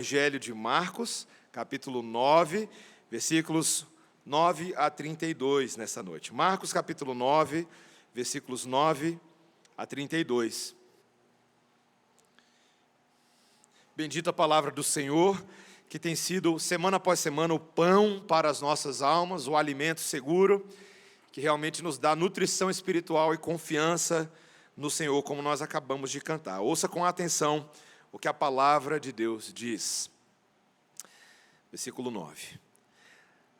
Evangelho de Marcos, capítulo 9, versículos 9 a 32 nessa noite. Marcos, capítulo 9, versículos 9 a 32. Bendita a palavra do Senhor, que tem sido, semana após semana, o pão para as nossas almas, o alimento seguro, que realmente nos dá nutrição espiritual e confiança no Senhor, como nós acabamos de cantar. Ouça com atenção o que a palavra de Deus diz. Versículo 9.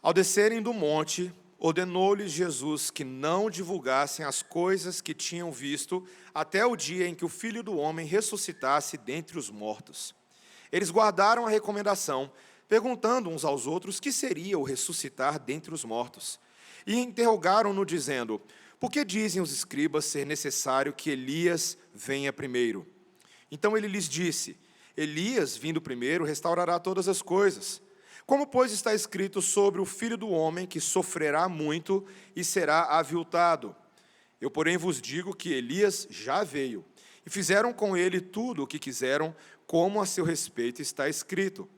Ao descerem do monte, ordenou-lhes Jesus que não divulgassem as coisas que tinham visto até o dia em que o Filho do Homem ressuscitasse dentre os mortos. Eles guardaram a recomendação, perguntando uns aos outros que seria o ressuscitar dentre os mortos. E interrogaram-no, dizendo: por que dizem os escribas ser necessário que Elias venha primeiro? Então ele lhes disse: Elias, vindo primeiro, restaurará todas as coisas. Como, pois, está escrito sobre o Filho do Homem, que sofrerá muito e será aviltado? Eu, porém, vos digo que Elias já veio, e fizeram com ele tudo o que quiseram, como a seu respeito está escrito.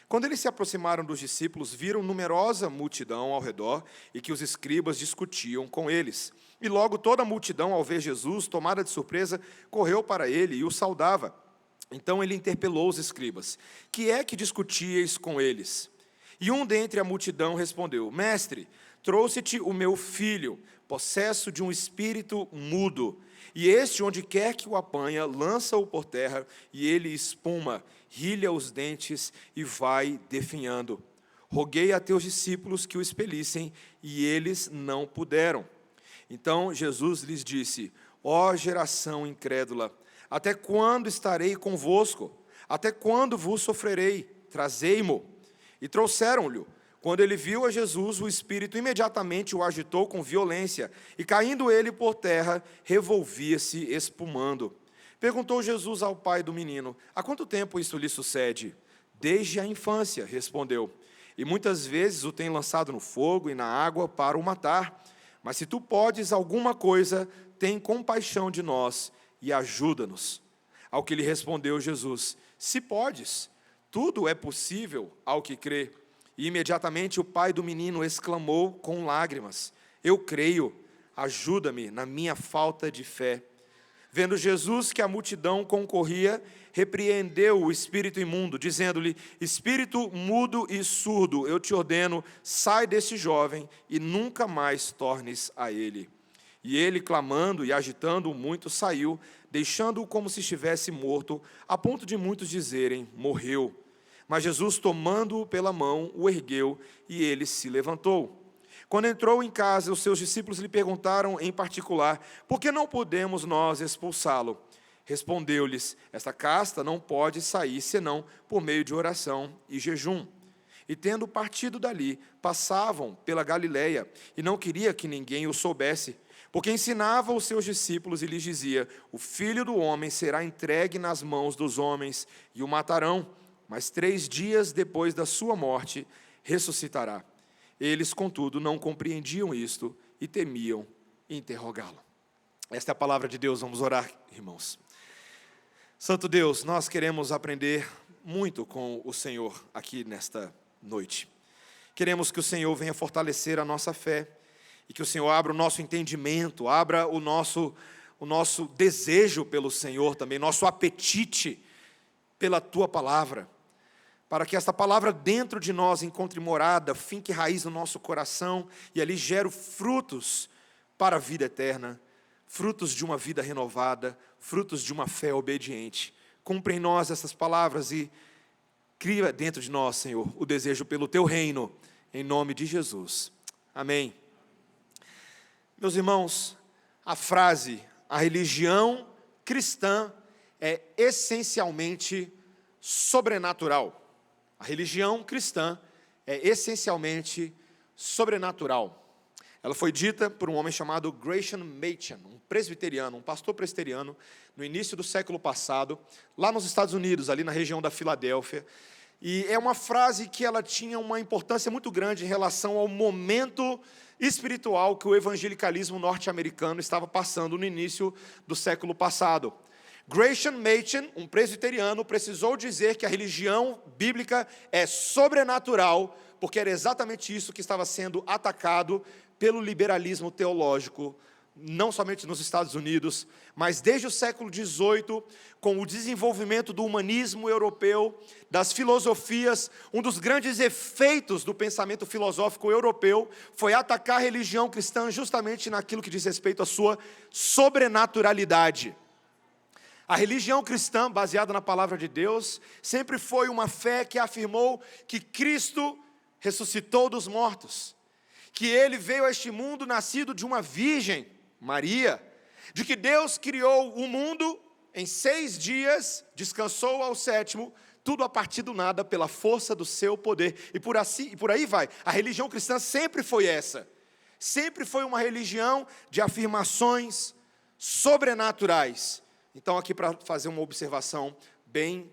Quando eles se aproximaram dos discípulos, viram numerosa multidão ao redor, e que os escribas discutiam com eles. E logo toda a multidão, ao ver Jesus, tomada de surpresa, correu para ele e o saudava. Então ele interpelou os escribas: que é que discutíeis com eles? E um dentre a multidão respondeu: Mestre, trouxe-te o meu filho, possesso de um espírito mudo. E este, onde quer que o apanha, lança-o por terra, e ele espuma, rilha os dentes e vai definhando. Roguei a teus discípulos que o expelissem, e eles não puderam. Então Jesus lhes disse: ó geração incrédula, até quando estarei convosco? Até quando vos sofrerei? Trazei-mo. E trouxeram-lhe. Quando ele viu a Jesus, o espírito imediatamente o agitou com violência, e caindo ele por terra, revolvia-se espumando. Perguntou Jesus ao pai do menino: há quanto tempo isso lhe sucede? Desde a infância, respondeu. E muitas vezes o tem lançado no fogo e na água para o matar. Mas se tu podes alguma coisa, tem compaixão de nós e ajuda-nos. Ao que lhe respondeu Jesus: se podes, tudo é possível ao que crê. E imediatamente o pai do menino exclamou com lágrimas: eu creio, ajuda-me na minha falta de fé. Vendo Jesus que a multidão concorria, repreendeu o espírito imundo, dizendo-lhe: espírito mudo e surdo, eu te ordeno, sai desse jovem e nunca mais tornes a ele. E ele, clamando e agitando-o muito, saiu, deixando-o como se estivesse morto, a ponto de muitos dizerem: morreu. Mas Jesus, tomando-o pela mão, o ergueu, e ele se levantou. Quando entrou em casa, os seus discípulos lhe perguntaram em particular: por que não podemos nós expulsá-lo? Respondeu-lhes: esta casta não pode sair, senão por meio de oração e jejum. E tendo partido dali, passavam pela Galileia, e não queria que ninguém o soubesse, porque ensinava os seus discípulos e lhes dizia: o Filho do Homem será entregue nas mãos dos homens, e o matarão, mas 3 dias depois da sua morte, ressuscitará. Eles, contudo, não compreendiam isto e temiam interrogá-lo. Esta é a palavra de Deus. Vamos orar, irmãos. Santo Deus, nós queremos aprender muito com o Senhor aqui nesta noite. Queremos que o Senhor venha fortalecer a nossa fé e que o Senhor abra o nosso entendimento, abra o nosso desejo pelo Senhor também, nosso apetite pela Tua palavra, para que esta palavra dentro de nós encontre morada, finque raiz no nosso coração e ali gere frutos para a vida eterna, frutos de uma vida renovada, frutos de uma fé obediente. Cumpre em nós essas palavras e cria dentro de nós, Senhor, o desejo pelo Teu reino, em nome de Jesus. Amém. Meus irmãos, a frase, a religião cristã é essencialmente sobrenatural. A religião cristã é essencialmente sobrenatural. Ela foi dita por um homem chamado Gresham Machen, um presbiteriano, um pastor presbiteriano, no início do século passado, lá nos Estados Unidos, ali na região da Filadélfia. E é uma frase que ela tinha uma importância muito grande em relação ao momento espiritual que o evangelicalismo norte-americano estava passando no início do século passado. Gresham Machen, um presbiteriano, precisou dizer que a religião bíblica é sobrenatural, porque era exatamente isso que estava sendo atacado pelo liberalismo teológico, não somente nos Estados Unidos, mas desde o século XVIII, com o desenvolvimento do humanismo europeu, das filosofias. Um dos grandes efeitos do pensamento filosófico europeu foi atacar a religião cristã justamente naquilo que diz respeito à sua sobrenaturalidade. A religião cristã, baseada na palavra de Deus, sempre foi uma fé que afirmou que Cristo ressuscitou dos mortos, que Ele veio a este mundo nascido de uma virgem, Maria, de que Deus criou o mundo em 6 dias, descansou ao 7º, tudo a partir do nada, pela força do seu poder, e por aí vai. A religião cristã sempre foi essa, sempre foi uma religião de afirmações sobrenaturais. Então, aqui para fazer uma observação bem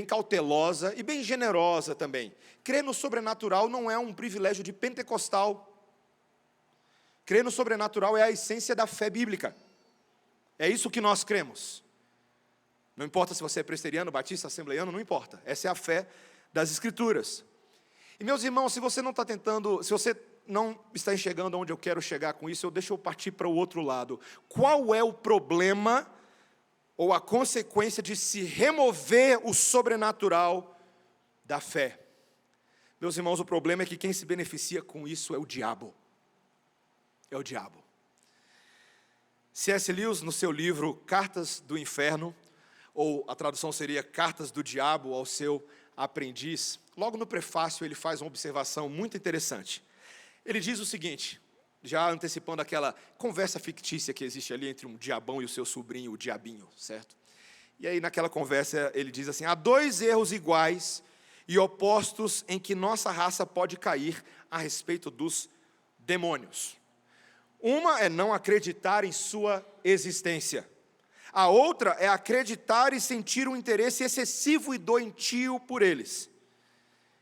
cautelosa e bem generosa também. Crer no sobrenatural não é um privilégio de pentecostal. Crer no sobrenatural é a essência da fé bíblica. É isso que nós cremos. Não importa se você é presbiteriano, batista, assembleiano, não importa. Essa é a fé das Escrituras. E meus irmãos, se você não está enxergando onde eu quero chegar com isso, deixa eu partir para o outro lado. Qual é o problema ou a consequência de se remover o sobrenatural da fé? Meus irmãos, o problema é que quem se beneficia com isso é o diabo. É o diabo. C.S. Lewis, no seu livro Cartas do Inferno, ou a tradução seria Cartas do Diabo ao seu aprendiz, logo no prefácio ele faz uma observação muito interessante. Ele diz o seguinte, já antecipando aquela conversa fictícia que existe ali entre um diabão e o seu sobrinho, o diabinho, certo? E aí naquela conversa ele diz assim: há 2 erros iguais e opostos em que nossa raça pode cair a respeito dos demônios. Uma é não acreditar em sua existência. A outra é acreditar e sentir um interesse excessivo e doentio por eles.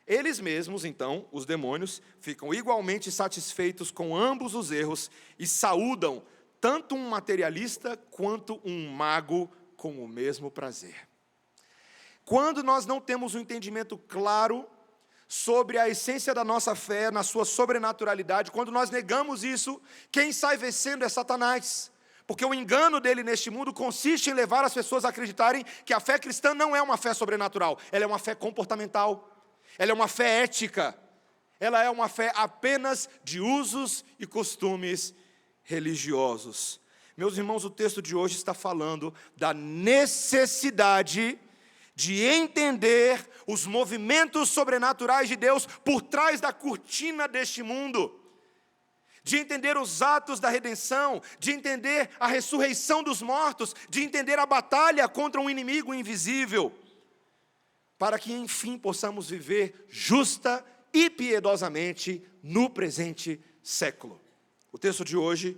Eles mesmos, então, os demônios, ficam igualmente satisfeitos com ambos os erros e saúdam tanto um materialista quanto um mago com o mesmo prazer. Quando nós não temos um entendimento claro sobre a essência da nossa fé, na sua sobrenaturalidade, quando nós negamos isso, quem sai vencendo é Satanás. Porque o engano dele neste mundo consiste em levar as pessoas a acreditarem que a fé cristã não é uma fé sobrenatural, ela é uma fé comportamental, ela é uma fé ética, ela é uma fé apenas de usos e costumes religiosos. Meus irmãos, o texto de hoje está falando da necessidade de entender os movimentos sobrenaturais de Deus por trás da cortina deste mundo, de entender os atos da redenção, de entender a ressurreição dos mortos, de entender a batalha contra um inimigo invisível, para que enfim possamos viver justa e piedosamente no presente século. O texto de hoje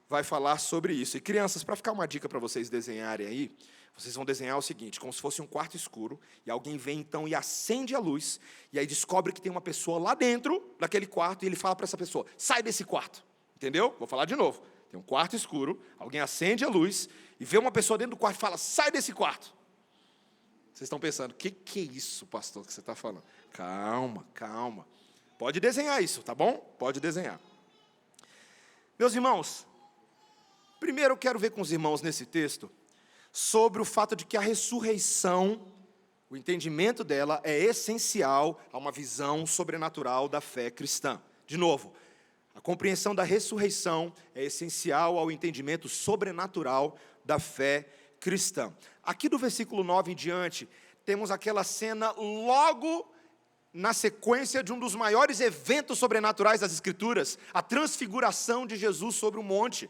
vai falar sobre isso. E crianças, para ficar uma dica para vocês desenharem aí, vocês vão desenhar o seguinte, como se fosse um quarto escuro, e alguém vem então e acende a luz, e aí descobre que tem uma pessoa lá dentro daquele quarto, e ele fala para essa pessoa: sai desse quarto, entendeu? Vou falar de novo. Tem um quarto escuro, alguém acende a luz, e vê uma pessoa dentro do quarto e fala: sai desse quarto. Vocês estão pensando, o que é isso, pastor, que você está falando? Calma, calma. Pode desenhar isso, tá bom? Pode desenhar. Meus irmãos, primeiro eu quero ver com os irmãos nesse texto sobre o fato de que a ressurreição, o entendimento dela é essencial a uma visão sobrenatural da fé cristã. De novo, a compreensão da ressurreição é essencial ao entendimento sobrenatural da fé cristã. Aqui do versículo 9 em diante, temos aquela cena logo na sequência de um dos maiores eventos sobrenaturais das Escrituras, a transfiguração de Jesus sobre o monte.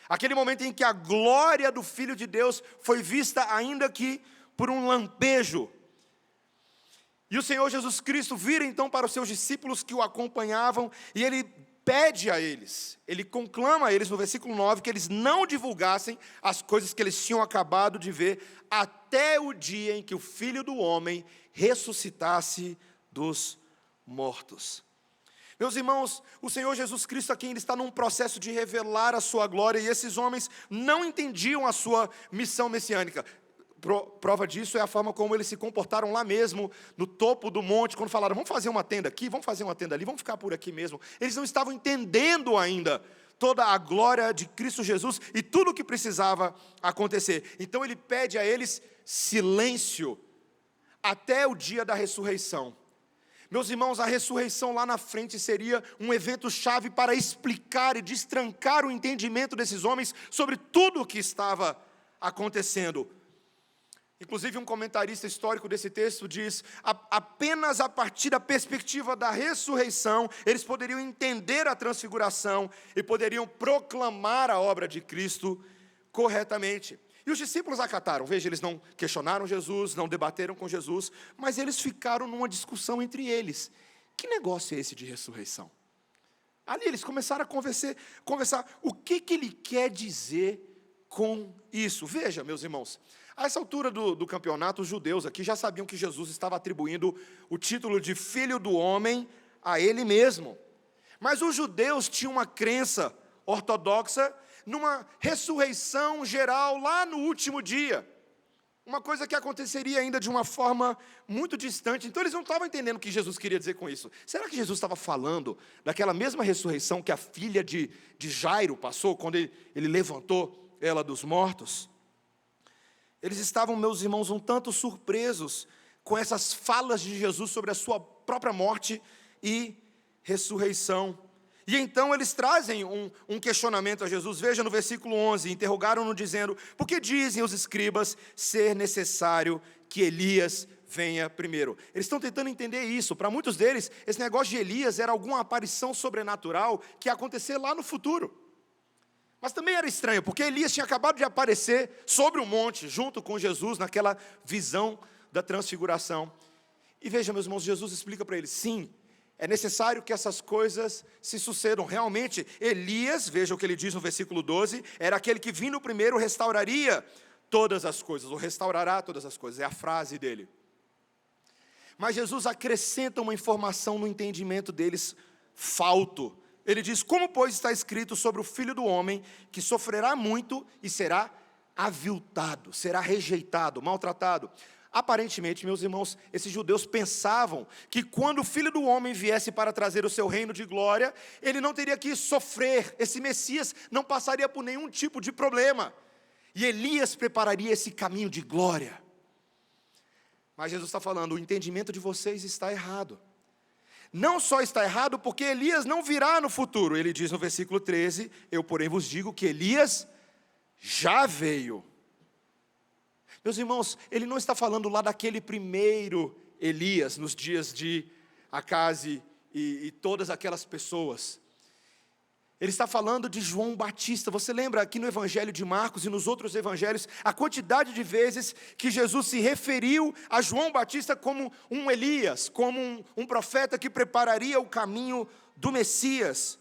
Aquele momento em que a glória do Filho de Deus foi vista ainda que por um lampejo. E o Senhor Jesus Cristo vira então para os seus discípulos que o acompanhavam, e Ele pede a eles, Ele conclama a eles no versículo 9, que eles não divulgassem as coisas que eles tinham acabado de ver, até o dia em que o Filho do Homem ressuscitasse dos mortos. Meus irmãos, o Senhor Jesus Cristo aqui, Ele está num processo de revelar a sua glória, e esses homens não entendiam a sua missão messiânica. Prova disso é a forma como eles se comportaram lá mesmo, no topo do monte, quando falaram, vamos fazer uma tenda aqui, vamos fazer uma tenda ali, vamos ficar por aqui mesmo. Eles não estavam entendendo ainda toda a glória de Cristo Jesus e tudo o que precisava acontecer. Então Ele pede a eles silêncio até o dia da ressurreição. Meus irmãos, a ressurreição lá na frente seria um evento chave para explicar e destrancar o entendimento desses homens sobre tudo o que estava acontecendo. Inclusive, um comentarista histórico desse texto diz: apenas a partir da perspectiva da ressurreição, eles poderiam entender a transfiguração e poderiam proclamar a obra de Cristo corretamente. E os discípulos acataram. Veja, eles não questionaram Jesus, não debateram com Jesus, mas eles ficaram numa discussão entre eles. Que negócio é esse de ressurreição? Ali eles começaram a conversar. O que ele quer dizer com isso? Veja, meus irmãos, a essa altura do campeonato, os judeus aqui já sabiam que Jesus estava atribuindo o título de Filho do Homem a Ele mesmo. Mas os judeus tinham uma crença ortodoxa numa ressurreição geral lá no último dia. Uma coisa que aconteceria ainda de uma forma muito distante. Então eles não estavam entendendo o que Jesus queria dizer com isso. Será que Jesus estava falando daquela mesma ressurreição que a filha de Jairo passou, quando ele levantou ela dos mortos? Eles estavam, meus irmãos, um tanto surpresos com essas falas de Jesus sobre a sua própria morte e ressurreição. E então eles trazem um questionamento a Jesus. Veja no versículo 11, interrogaram-no dizendo: por que dizem os escribas ser necessário que Elias venha primeiro? Eles estão tentando entender isso. Para muitos deles, esse negócio de Elias era alguma aparição sobrenatural que ia acontecer lá no futuro. Mas também era estranho, porque Elias tinha acabado de aparecer sobre o monte, junto com Jesus, naquela visão da transfiguração. E veja, meus irmãos, Jesus explica para eles: sim, é necessário que essas coisas se sucedam. Realmente, Elias, veja o que ele diz no versículo 12, era aquele que vindo primeiro restauraria todas as coisas, ou restaurará todas as coisas, é a frase dele. Mas Jesus acrescenta uma informação no entendimento deles falto. Ele diz: como, pois, está escrito sobre o Filho do Homem, que sofrerá muito e será aviltado, será rejeitado, maltratado. Aparentemente, meus irmãos, esses judeus pensavam que quando o Filho do Homem viesse para trazer o seu reino de glória, ele não teria que sofrer, esse Messias não passaria por nenhum tipo de problema, e Elias prepararia esse caminho de glória. Mas Jesus está falando: o entendimento de vocês está errado. Não só está errado porque Elias não virá no futuro. Ele diz no versículo 13: eu, porém, vos digo que Elias já veio. Meus irmãos, ele não está falando lá daquele primeiro Elias, nos dias de Acabe e todas aquelas pessoas. Ele está falando de João Batista. Você lembra aqui no Evangelho de Marcos e nos outros evangelhos, a quantidade de vezes que Jesus se referiu a João Batista como um Elias, como um profeta que prepararia o caminho do Messias.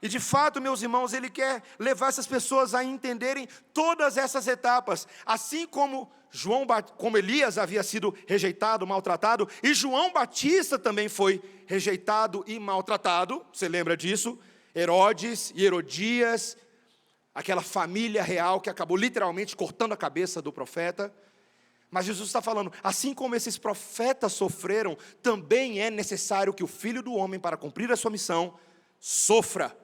E de fato, meus irmãos, ele quer levar essas pessoas a entenderem todas essas etapas, assim como Elias havia sido rejeitado, maltratado, e João Batista também foi rejeitado e maltratado. Você lembra disso? Herodes e Herodias, aquela família real que acabou literalmente cortando a cabeça do profeta. Mas Jesus está falando: assim como esses profetas sofreram, também é necessário que o Filho do Homem, para cumprir a sua missão, sofra.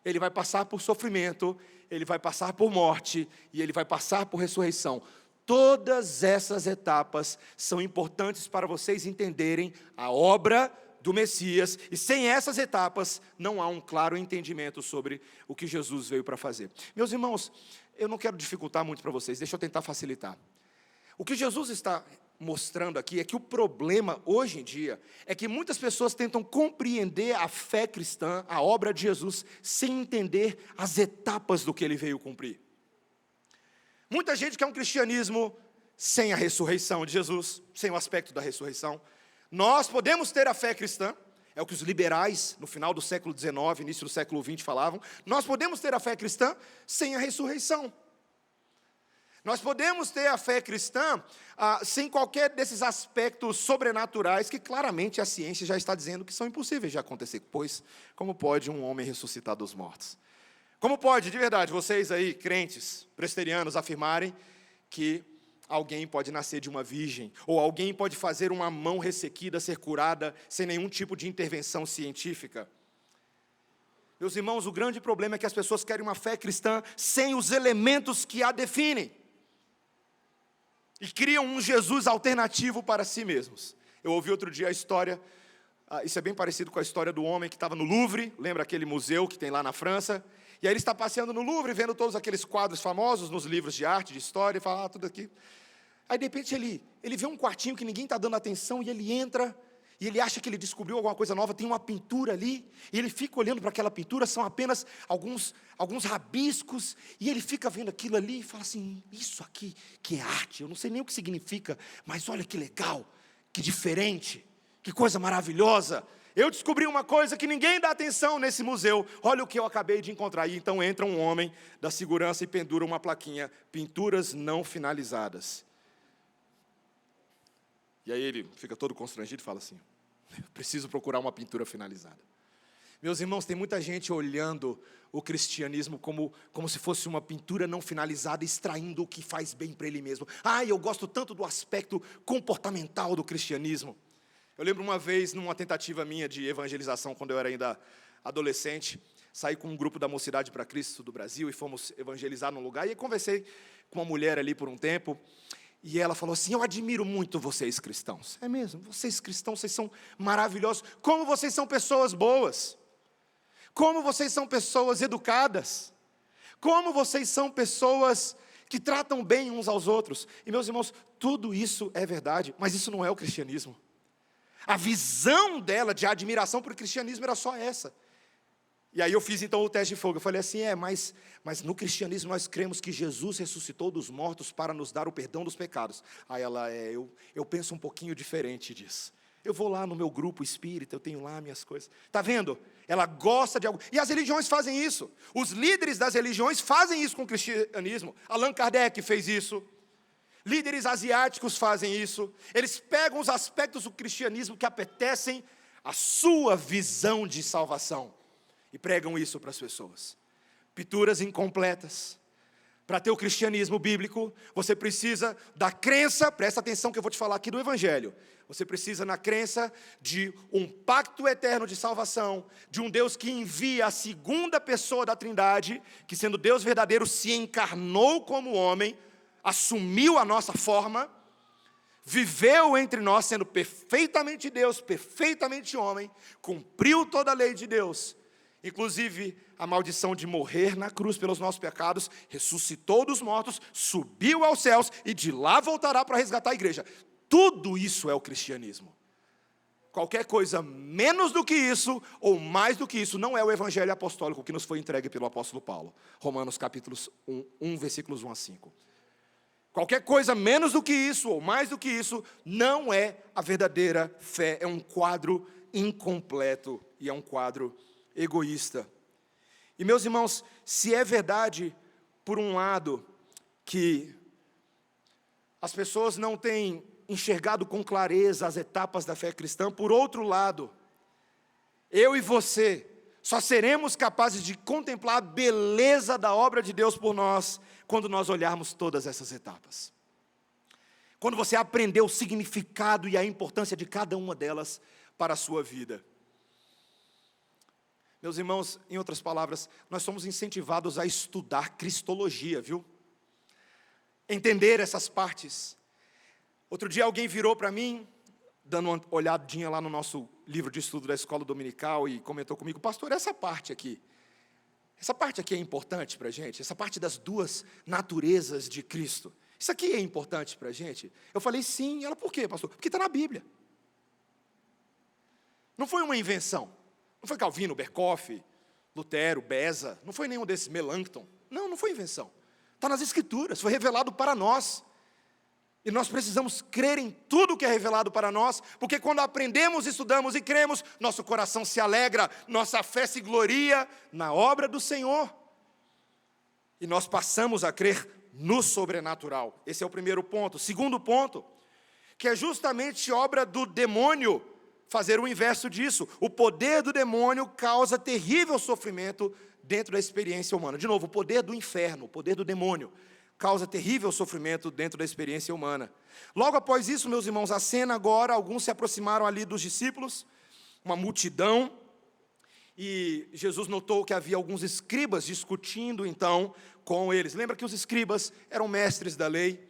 Ele vai passar por sofrimento, ele vai passar por morte e ele vai passar por ressurreição. Todas essas etapas são importantes para vocês entenderem a obra do Messias, e sem essas etapas não há um claro entendimento sobre o que Jesus veio para fazer. Meus irmãos, eu não quero dificultar muito para vocês, deixa eu tentar facilitar. O que Jesus está mostrando aqui é que o problema hoje em dia é que muitas pessoas tentam compreender a fé cristã, a obra de Jesus, sem entender as etapas do que ele veio cumprir. Muita gente quer um cristianismo sem a ressurreição de Jesus, sem o aspecto da ressurreição. Nós podemos ter a fé cristã, é o que os liberais no final do século XIX, início do século XX falavam. Nós podemos ter a fé cristã sem a ressurreição. Nós podemos ter a fé cristã sem qualquer desses aspectos sobrenaturais que claramente a ciência já está dizendo que são impossíveis de acontecer. Pois, como pode um homem ressuscitar dos mortos? Como pode, de verdade, vocês aí, crentes, presbiterianos, afirmarem que alguém pode nascer de uma virgem, ou alguém pode fazer uma mão ressequida ser curada sem nenhum tipo de intervenção científica? Meus irmãos, o grande problema é que as pessoas querem uma fé cristã sem os elementos que a definem. E criam um Jesus alternativo para si mesmos. Eu ouvi outro dia a história, isso é bem parecido com a história do homem que estava no Louvre, lembra aquele museu que tem lá na França? E aí ele está passeando no Louvre, vendo todos aqueles quadros famosos nos livros de arte, de história, e fala, tudo aqui. Aí de repente ele vê um quartinho que ninguém está dando atenção, e ele entra, e ele acha que ele descobriu alguma coisa nova, tem uma pintura ali, e ele fica olhando para aquela pintura, são apenas alguns rabiscos, e ele fica vendo aquilo ali e fala assim, isso aqui que é arte, eu não sei nem o que significa, mas olha que legal, que diferente, que coisa maravilhosa. Eu descobri uma coisa que ninguém dá atenção nesse museu, olha o que eu acabei de encontrar. E então entra um homem da segurança e pendura uma plaquinha, pinturas não finalizadas. E aí ele fica todo constrangido e fala assim, preciso procurar uma pintura finalizada. Meus irmãos, tem muita gente olhando o cristianismo como se fosse uma pintura não finalizada, extraindo o que faz bem para ele mesmo. Eu gosto tanto do aspecto comportamental do cristianismo. Eu lembro uma vez, numa tentativa minha de evangelização, quando eu era ainda adolescente, saí com um grupo da Mocidade para Cristo do Brasil e fomos evangelizar num lugar, e conversei com uma mulher ali por um tempo, e ela falou assim, eu admiro muito vocês cristãos. É mesmo, vocês cristãos, vocês são maravilhosos. Como vocês são pessoas boas. Como vocês são pessoas educadas. Como vocês são pessoas que tratam bem uns aos outros. E meus irmãos, tudo isso é verdade, mas isso não é o cristianismo. A visão dela de admiração por cristianismo era só essa. E aí eu fiz então o teste de fogo. Eu falei assim, mas no cristianismo nós cremos que Jesus ressuscitou dos mortos para nos dar o perdão dos pecados. Aí ela, eu penso um pouquinho diferente disso. Eu vou lá no meu grupo espírita, eu tenho lá minhas coisas. Está vendo? Ela gosta de algo. E as religiões fazem isso. Os líderes das religiões fazem isso com o cristianismo. Allan Kardec fez isso. Líderes asiáticos fazem isso. Eles pegam os aspectos do cristianismo que apetecem a sua visão de salvação e pregam isso para as pessoas. Pinturas incompletas. Para ter o cristianismo bíblico, você precisa da crença, presta atenção que eu vou te falar aqui do Evangelho. Você precisa na crença de um pacto eterno de salvação, de um Deus que envia a segunda pessoa da Trindade, que sendo Deus verdadeiro se encarnou como homem, assumiu a nossa forma, viveu entre nós sendo perfeitamente Deus, perfeitamente homem, cumpriu toda a lei de Deus, inclusive a maldição de morrer na cruz pelos nossos pecados, ressuscitou dos mortos, subiu aos céus e de lá voltará para resgatar a igreja. Tudo isso é o cristianismo. Qualquer coisa menos do que isso, ou mais do que isso, não é o evangelho apostólico que nos foi entregue pelo apóstolo Paulo. Romanos capítulos 1, versículos 1 a 5. Qualquer coisa menos do que isso, ou mais do que isso, não é a verdadeira fé. É um quadro incompleto e é um quadro egoísta. E meus irmãos, se é verdade, por um lado, que as pessoas não têm enxergado com clareza as etapas da fé cristã, por outro lado, eu e você só seremos capazes de contemplar a beleza da obra de Deus por nós, quando nós olharmos todas essas etapas. Quando você aprender o significado e a importância de cada uma delas para a sua vida. Meus irmãos, em outras palavras, nós somos incentivados a estudar cristologia, viu? Entender essas partes. Outro dia alguém virou para mim, dando uma olhadinha lá no nosso livro de estudo da escola dominical e comentou comigo, pastor, essa parte aqui é importante para a gente? Essa parte das duas naturezas de Cristo, isso aqui é importante para a gente? Eu falei sim. Ela, por quê, pastor? Porque está na Bíblia. Não foi uma invenção. Não foi Calvino, Berkoff, Lutero, Beza, não foi nenhum desses, Melanchthon. Não foi invenção. Está nas Escrituras, foi revelado para nós. E nós precisamos crer em tudo que é revelado para nós, porque quando aprendemos, estudamos e cremos, nosso coração se alegra, nossa fé se gloria na obra do Senhor. E nós passamos a crer no sobrenatural. Esse é o primeiro ponto. Segundo ponto, que é justamente obra do demônio fazer o inverso disso. O poder do demônio causa terrível sofrimento dentro da experiência humana. De novo, o poder do inferno, o poder do demônio, causa terrível sofrimento dentro da experiência humana. Logo após isso, meus irmãos, a cena agora, alguns se aproximaram ali dos discípulos, uma multidão, e Jesus notou que havia alguns escribas discutindo então com eles. Lembra que os escribas eram mestres da lei?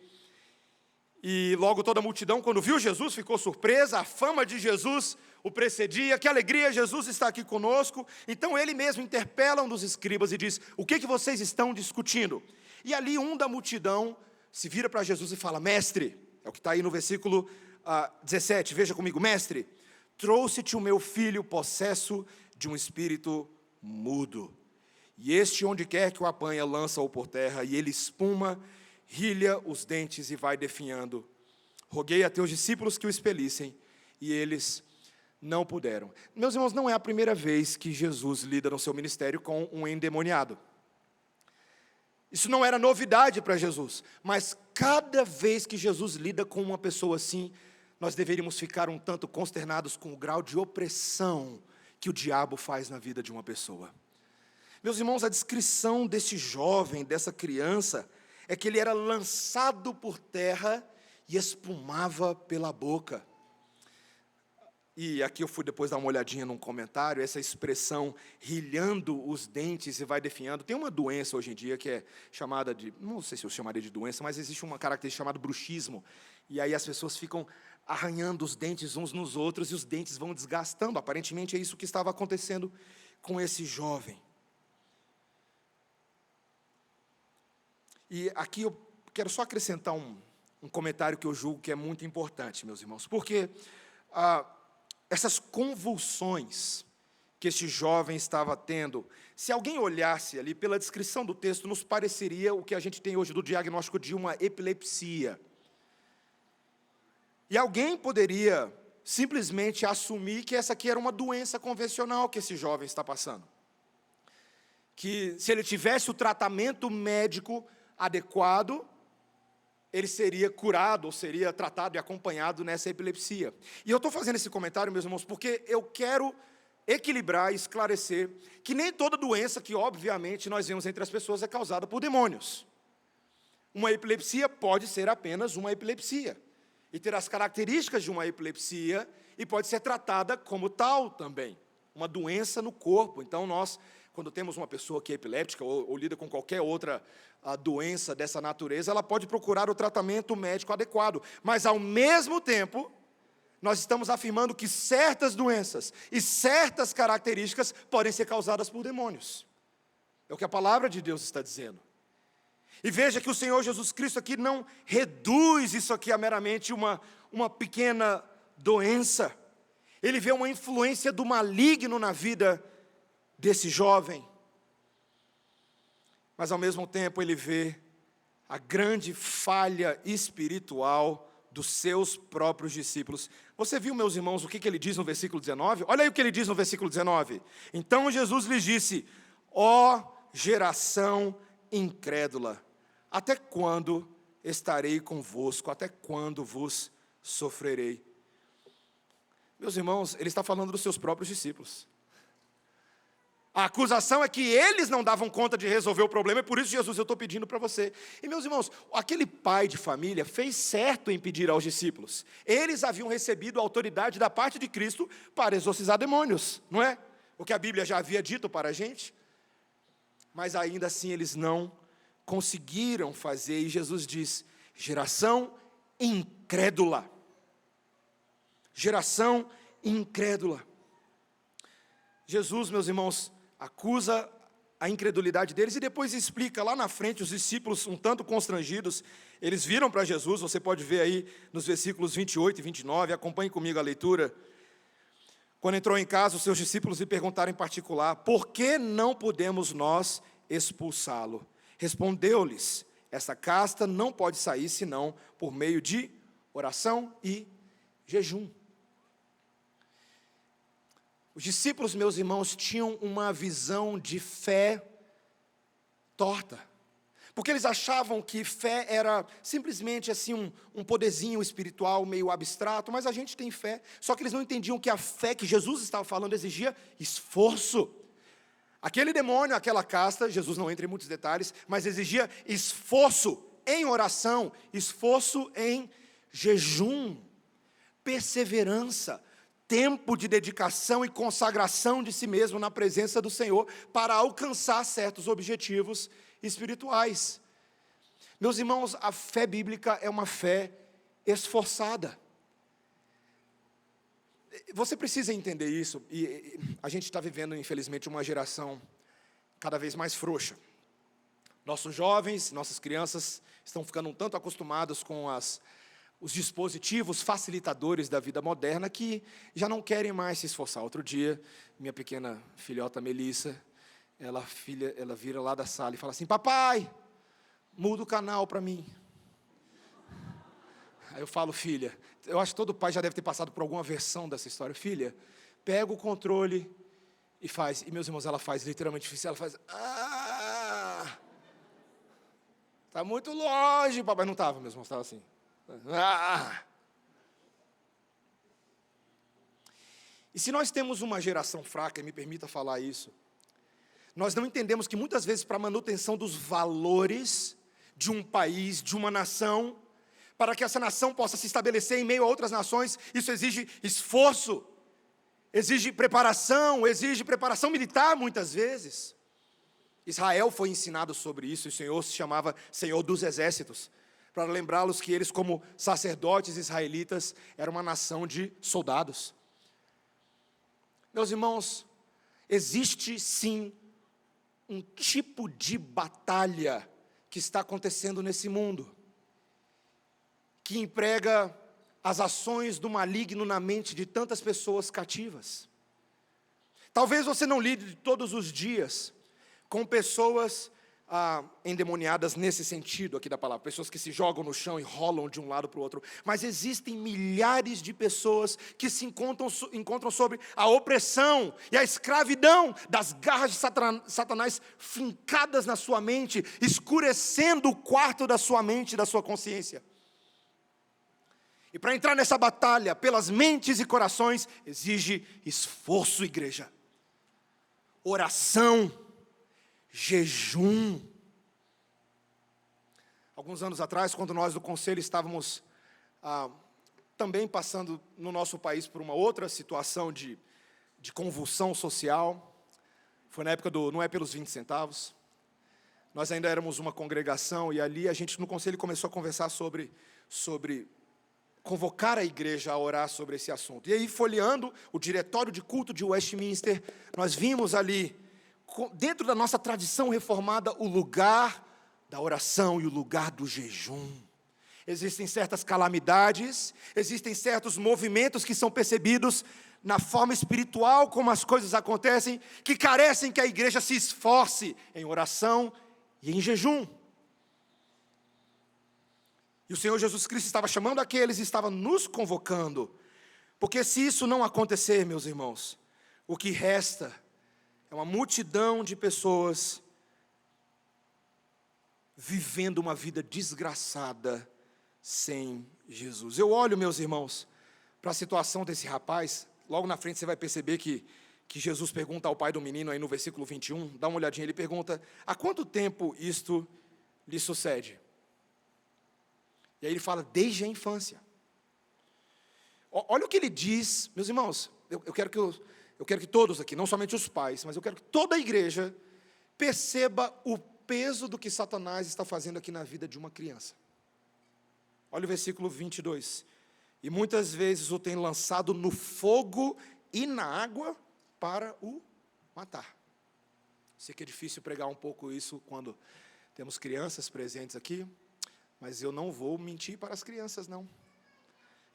E logo toda a multidão, quando viu Jesus, ficou surpresa, a fama de Jesus o precedia, que alegria, Jesus está aqui conosco. Então ele mesmo interpela um dos escribas e diz: o que vocês estão discutindo? E ali um da multidão se vira para Jesus e fala: mestre, é o que está aí no versículo 17, veja comigo: mestre, trouxe-te o meu filho possesso de um espírito mudo, e este onde quer que o apanha, lança-o por terra, e ele espuma, rilha os dentes e vai definhando. Roguei a teus discípulos que o expelissem, e eles não puderam. Meus irmãos, não é a primeira vez que Jesus lida no seu ministério com um endemoniado. Isso não era novidade para Jesus, mas cada vez que Jesus lida com uma pessoa assim, nós deveríamos ficar um tanto consternados com o grau de opressão que o diabo faz na vida de uma pessoa. Meus irmãos, a descrição desse jovem, dessa criança, é que ele era lançado por terra e espumava pela boca. E aqui eu fui depois dar uma olhadinha num comentário, essa expressão, rilhando os dentes e vai definhando. Tem uma doença hoje em dia que é chamada de, não sei se eu chamaria de doença, mas existe uma característica chamada bruxismo. E aí as pessoas ficam arranhando os dentes uns nos outros e os dentes vão desgastando. Aparentemente é isso que estava acontecendo com esse jovem. E aqui eu quero só acrescentar um comentário que eu julgo que é muito importante, meus irmãos, porque essas convulsões que este jovem estava tendo, se alguém olhasse ali pela descrição do texto, nos pareceria o que a gente tem hoje do diagnóstico de uma epilepsia. E alguém poderia simplesmente assumir que essa aqui era uma doença convencional que esse jovem está passando. Que se ele tivesse o tratamento médico adequado, ele seria curado, ou seria tratado e acompanhado nessa epilepsia. E eu estou fazendo esse comentário, meus irmãos, porque eu quero equilibrar e esclarecer que nem toda doença que, obviamente, nós vemos entre as pessoas é causada por demônios. Uma epilepsia pode ser apenas uma epilepsia, e ter as características de uma epilepsia, e pode ser tratada como tal também, uma doença no corpo. Então nós, quando temos uma pessoa que é epiléptica ou lida com qualquer outra doença dessa natureza, ela pode procurar o tratamento médico adequado. Mas, ao mesmo tempo, nós estamos afirmando que certas doenças e certas características podem ser causadas por demônios. É o que a palavra de Deus está dizendo. E veja que o Senhor Jesus Cristo aqui não reduz isso aqui a meramente uma pequena doença. Ele vê uma influência do maligno na vida desse jovem, mas ao mesmo tempo ele vê a grande falha espiritual dos seus próprios discípulos. Você viu, meus irmãos, o que ele diz no versículo 19? Olha aí o que ele diz no versículo 19. Então Jesus lhes disse: ó geração incrédula, até quando estarei convosco? Até quando vos sofrerei? Meus irmãos, ele está falando dos seus próprios discípulos. A acusação é que eles não davam conta de resolver o problema, e por isso, Jesus, eu estou pedindo para você. E, meus irmãos, aquele pai de família fez certo em pedir aos discípulos. Eles haviam recebido a autoridade da parte de Cristo para exorcizar demônios, não é? O que a Bíblia já havia dito para a gente. Mas ainda assim eles não conseguiram fazer, e Jesus diz: geração incrédula. Geração incrédula. Jesus, meus irmãos, acusa a incredulidade deles e depois explica lá na frente. Os discípulos, um tanto constrangidos, eles viram para Jesus. Você pode ver aí nos versículos 28 e 29, acompanhe comigo a leitura. Quando entrou em casa, os seus discípulos lhe perguntaram em particular: por que não podemos nós expulsá-lo? Respondeu-lhes: essa casta não pode sair senão por meio de oração e jejum. Os discípulos, meus irmãos, tinham uma visão de fé torta. Porque eles achavam que fé era simplesmente assim um poderzinho espiritual meio abstrato, mas a gente tem fé. Só que eles não entendiam que a fé que Jesus estava falando exigia esforço. Aquele demônio, aquela casta, Jesus não entra em muitos detalhes, mas exigia esforço em oração, esforço em jejum, perseverança, tempo de dedicação e consagração de si mesmo na presença do Senhor para alcançar certos objetivos espirituais. Meus irmãos, a fé bíblica é uma fé esforçada. Você precisa entender isso, e a gente está vivendo, infelizmente, uma geração cada vez mais frouxa. Nossos jovens, nossas crianças estão ficando um tanto acostumados com os dispositivos facilitadores da vida moderna que já não querem mais se esforçar. Outro dia, minha pequena filhota Melissa, ela vira lá da sala e fala assim: papai, muda o canal para mim. Aí eu falo: filha, eu acho que todo pai já deve ter passado por alguma versão dessa história. Filha, pega o controle e faz. E meus irmãos, ela faz literalmente, ela faz: está muito longe, papai. Não estava, meus irmãos, estava assim. E se nós temos uma geração fraca, e me permita falar isso, nós não entendemos que muitas vezes para a manutenção dos valores de um país, de uma nação, para que essa nação possa se estabelecer em meio a outras nações, isso exige esforço, exige preparação militar muitas vezes. Israel foi ensinado sobre isso, e o Senhor se chamava Senhor dos Exércitos, para lembrá-los que eles, como sacerdotes israelitas, eram uma nação de soldados. Meus irmãos, existe sim um tipo de batalha que está acontecendo nesse mundo, que emprega as ações do maligno na mente de tantas pessoas cativas. Talvez você não lide todos os dias com pessoas endemoniadas nesse sentido aqui da palavra, pessoas que se jogam no chão e rolam de um lado para o outro, mas existem milhares de pessoas que se encontram sobre a opressão e a escravidão das garras de Satanás fincadas na sua mente, escurecendo o quarto da sua mente e da sua consciência. E para entrar nessa batalha pelas mentes e corações, exige esforço, igreja, oração, jejum. Alguns anos atrás, quando nós do conselho estávamos também passando no nosso país por uma outra situação de convulsão social, foi na época do Não é pelos 20 centavos, nós ainda éramos uma congregação, e ali a gente no conselho começou a conversar sobre convocar a igreja a orar sobre esse assunto. E aí, folheando o diretório de culto de Westminster, nós vimos ali, dentro da nossa tradição reformada, o lugar da oração e o lugar do jejum. Existem certas calamidades, existem certos movimentos que são percebidos na forma espiritual como as coisas acontecem, que carecem que a igreja se esforce em oração e em jejum. E o Senhor Jesus Cristo estava chamando aqueles e estava nos convocando, porque se isso não acontecer, meus irmãos, o que resta é uma multidão de pessoas vivendo uma vida desgraçada sem Jesus. Eu olho, meus irmãos, para a situação desse rapaz. Logo na frente você vai perceber que Jesus pergunta ao pai do menino, aí no versículo 21, dá uma olhadinha, ele pergunta: há quanto tempo isto lhe sucede? E aí ele fala: desde a infância. Olha o que ele diz, meus irmãos, eu quero que todos aqui, não somente os pais, mas eu quero que toda a igreja perceba o peso do que Satanás está fazendo aqui na vida de uma criança. Olha o versículo 22. E muitas vezes o tem lançado no fogo e na água para o matar. Sei que é difícil pregar um pouco isso quando temos crianças presentes aqui, mas eu não vou mentir para as crianças, não.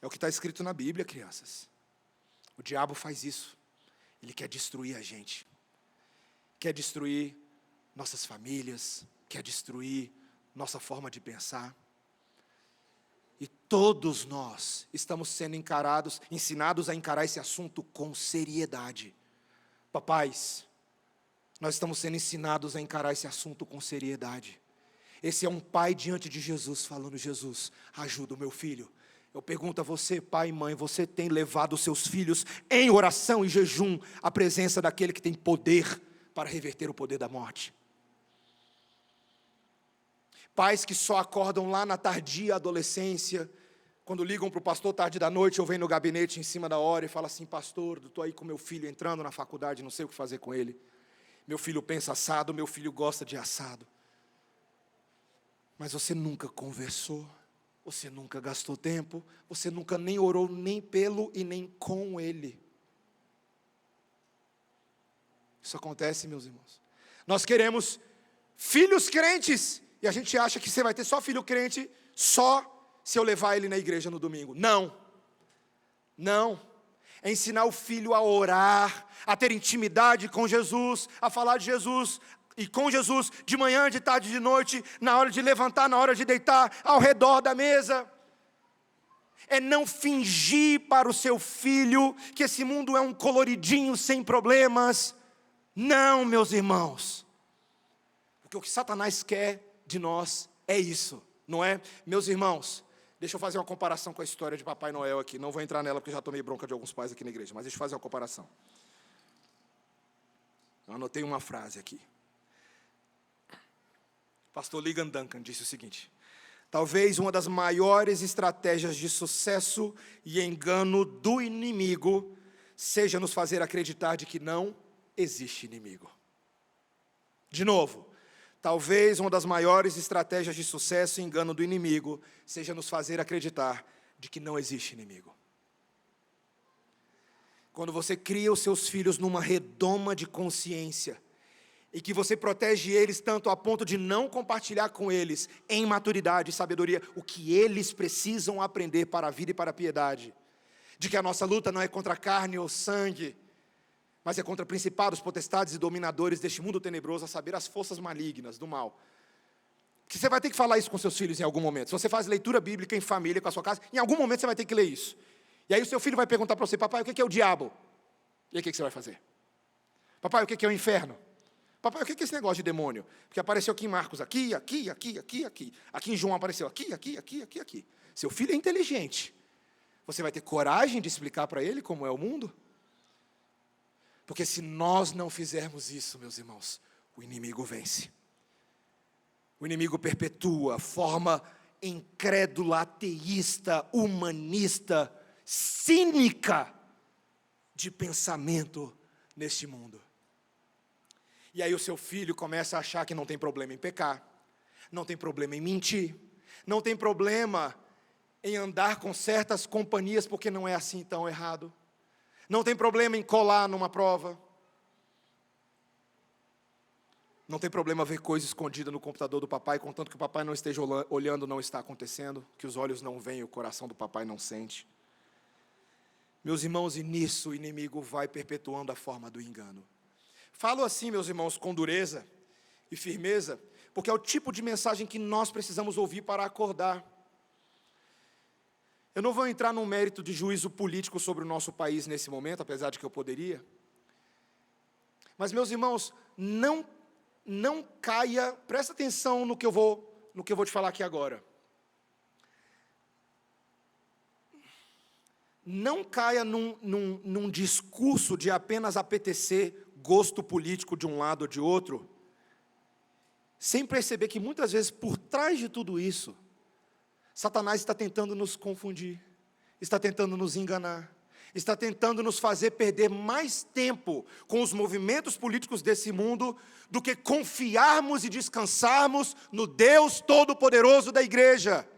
É o que está escrito na Bíblia, crianças. O diabo faz isso. Ele quer destruir a gente. Quer destruir nossas famílias, quer destruir nossa forma de pensar. E todos nós estamos sendo ensinados a encarar esse assunto com seriedade. Papais, nós estamos sendo ensinados a encarar esse assunto com seriedade. Esse é um pai diante de Jesus, falando: Jesus, ajuda o meu filho. Eu pergunto a você, pai e mãe, você tem levado os seus filhos em oração e jejum à presença daquele que tem poder para reverter o poder da morte? Pais que só acordam lá na tardia adolescência, quando ligam para o pastor tarde da noite, ou vem no gabinete em cima da hora e fala assim: pastor, estou aí com meu filho entrando na faculdade, não sei o que fazer com ele. Meu filho pensa assado, meu filho gosta de assado. Mas você nunca conversou, você nunca gastou tempo, você nunca nem orou nem pelo e nem com ele. Isso acontece, meus irmãos. Nós queremos filhos crentes, e a gente acha que você vai ter só filho crente só se eu levar ele na igreja no domingo. Não. Não. É ensinar o filho a orar, a ter intimidade com Jesus, a falar de Jesus e com Jesus de manhã, de tarde, de noite, na hora de levantar, na hora de deitar, ao redor da mesa. É não fingir para o seu filho que esse mundo é um coloridinho sem problemas. Não, meus irmãos. Porque o que Satanás quer de nós é isso, não é? Meus irmãos, deixa eu fazer uma comparação com a história de Papai Noel aqui. Não vou entrar nela porque já tomei bronca de alguns pais aqui na igreja, mas deixa eu fazer uma comparação. Eu anotei uma frase aqui. O pastor Ligon Duncan disse o seguinte: talvez uma das maiores estratégias de sucesso e engano do inimigo seja nos fazer acreditar de que não existe inimigo. De novo, talvez uma das maiores estratégias de sucesso e engano do inimigo seja nos fazer acreditar de que não existe inimigo. Quando você cria os seus filhos numa redoma de consciência, e que você protege eles tanto a ponto de não compartilhar com eles, em maturidade e sabedoria, o que eles precisam aprender para a vida e para a piedade, de que a nossa luta não é contra carne ou sangue, mas é contra principados, potestades e dominadores deste mundo tenebroso, a saber, as forças malignas do mal. Porque você vai ter que falar isso com seus filhos em algum momento. Se você faz leitura bíblica em família, com a sua casa, em algum momento você vai ter que ler isso. E aí o seu filho vai perguntar para você: papai, o que é o diabo? E aí o que você vai fazer? Papai, o que é o inferno? Papai, o que é esse negócio de demônio? Porque apareceu aqui em Marcos, aqui. Aqui em João apareceu aqui. Seu filho é inteligente. Você vai ter coragem de explicar para ele como é o mundo? Porque se nós não fizermos isso, meus irmãos, o inimigo vence. O inimigo perpetua, forma incrédula, ateísta, humanista, cínica de pensamento neste mundo. E aí o seu filho começa a achar que não tem problema em pecar, não tem problema em mentir, não tem problema em andar com certas companhias porque não é assim tão errado. Não tem problema em colar numa prova. Não tem problema ver coisa escondida no computador do papai, contanto que o papai não esteja olhando, não está acontecendo, que os olhos não veem, o coração do papai não sente. Meus irmãos, e nisso o inimigo vai perpetuando a forma do engano. Falo assim, meus irmãos, com dureza e firmeza, porque é o tipo de mensagem que nós precisamos ouvir para acordar. Eu não vou entrar num mérito de juízo político sobre o nosso país nesse momento, apesar de que eu poderia. Mas, meus irmãos, não caia, presta atenção no que eu vou te falar aqui agora. Não caia num discurso de apenas apetecer gosto político de um lado ou de outro, sem perceber que muitas vezes por trás de tudo isso, Satanás está tentando nos confundir, está tentando nos enganar, está tentando nos fazer perder mais tempo com os movimentos políticos desse mundo do que confiarmos e descansarmos no Deus Todo-Poderoso da igreja.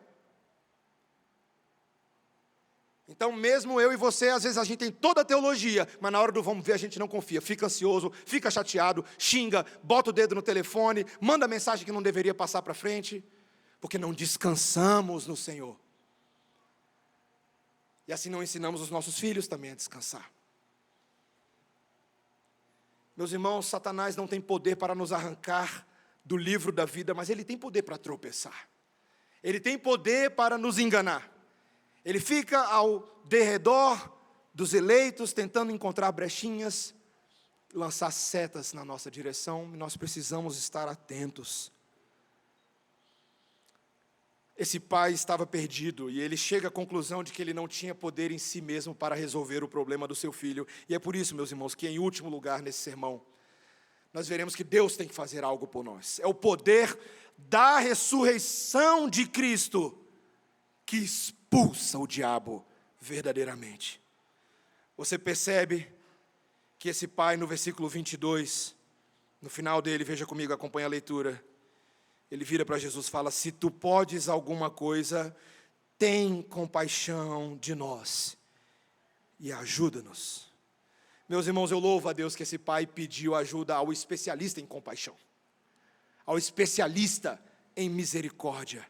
Então, mesmo eu e você, às vezes a gente tem toda a teologia, mas na hora do vamos ver a gente não confia, fica ansioso, fica chateado, xinga, bota o dedo no telefone, manda mensagem que não deveria passar para frente, porque não descansamos no Senhor. E assim não ensinamos os nossos filhos também a descansar. Meus irmãos, Satanás não tem poder para nos arrancar do livro da vida, mas ele tem poder para tropeçar. Ele tem poder para nos enganar. Ele fica ao derredor dos eleitos, tentando encontrar brechinhas, lançar setas na nossa direção, e nós precisamos estar atentos. esse pai estava perdido e ele chega à conclusão de que ele não tinha poder em si mesmo para resolver o problema do seu filho. E é por isso, meus irmãos, que em último lugar nesse sermão, nós veremos que Deus tem que fazer algo por nós. É o poder da ressurreição de Cristo que expulsa o diabo verdadeiramente. Você percebe que esse pai, no versículo 22, no final dele, veja comigo, acompanha a leitura, ele vira para Jesus e fala: se tu podes alguma coisa, tem compaixão de nós e ajuda-nos. Meus irmãos, eu louvo a Deus que esse pai pediu ajuda ao especialista em compaixão, ao especialista em misericórdia.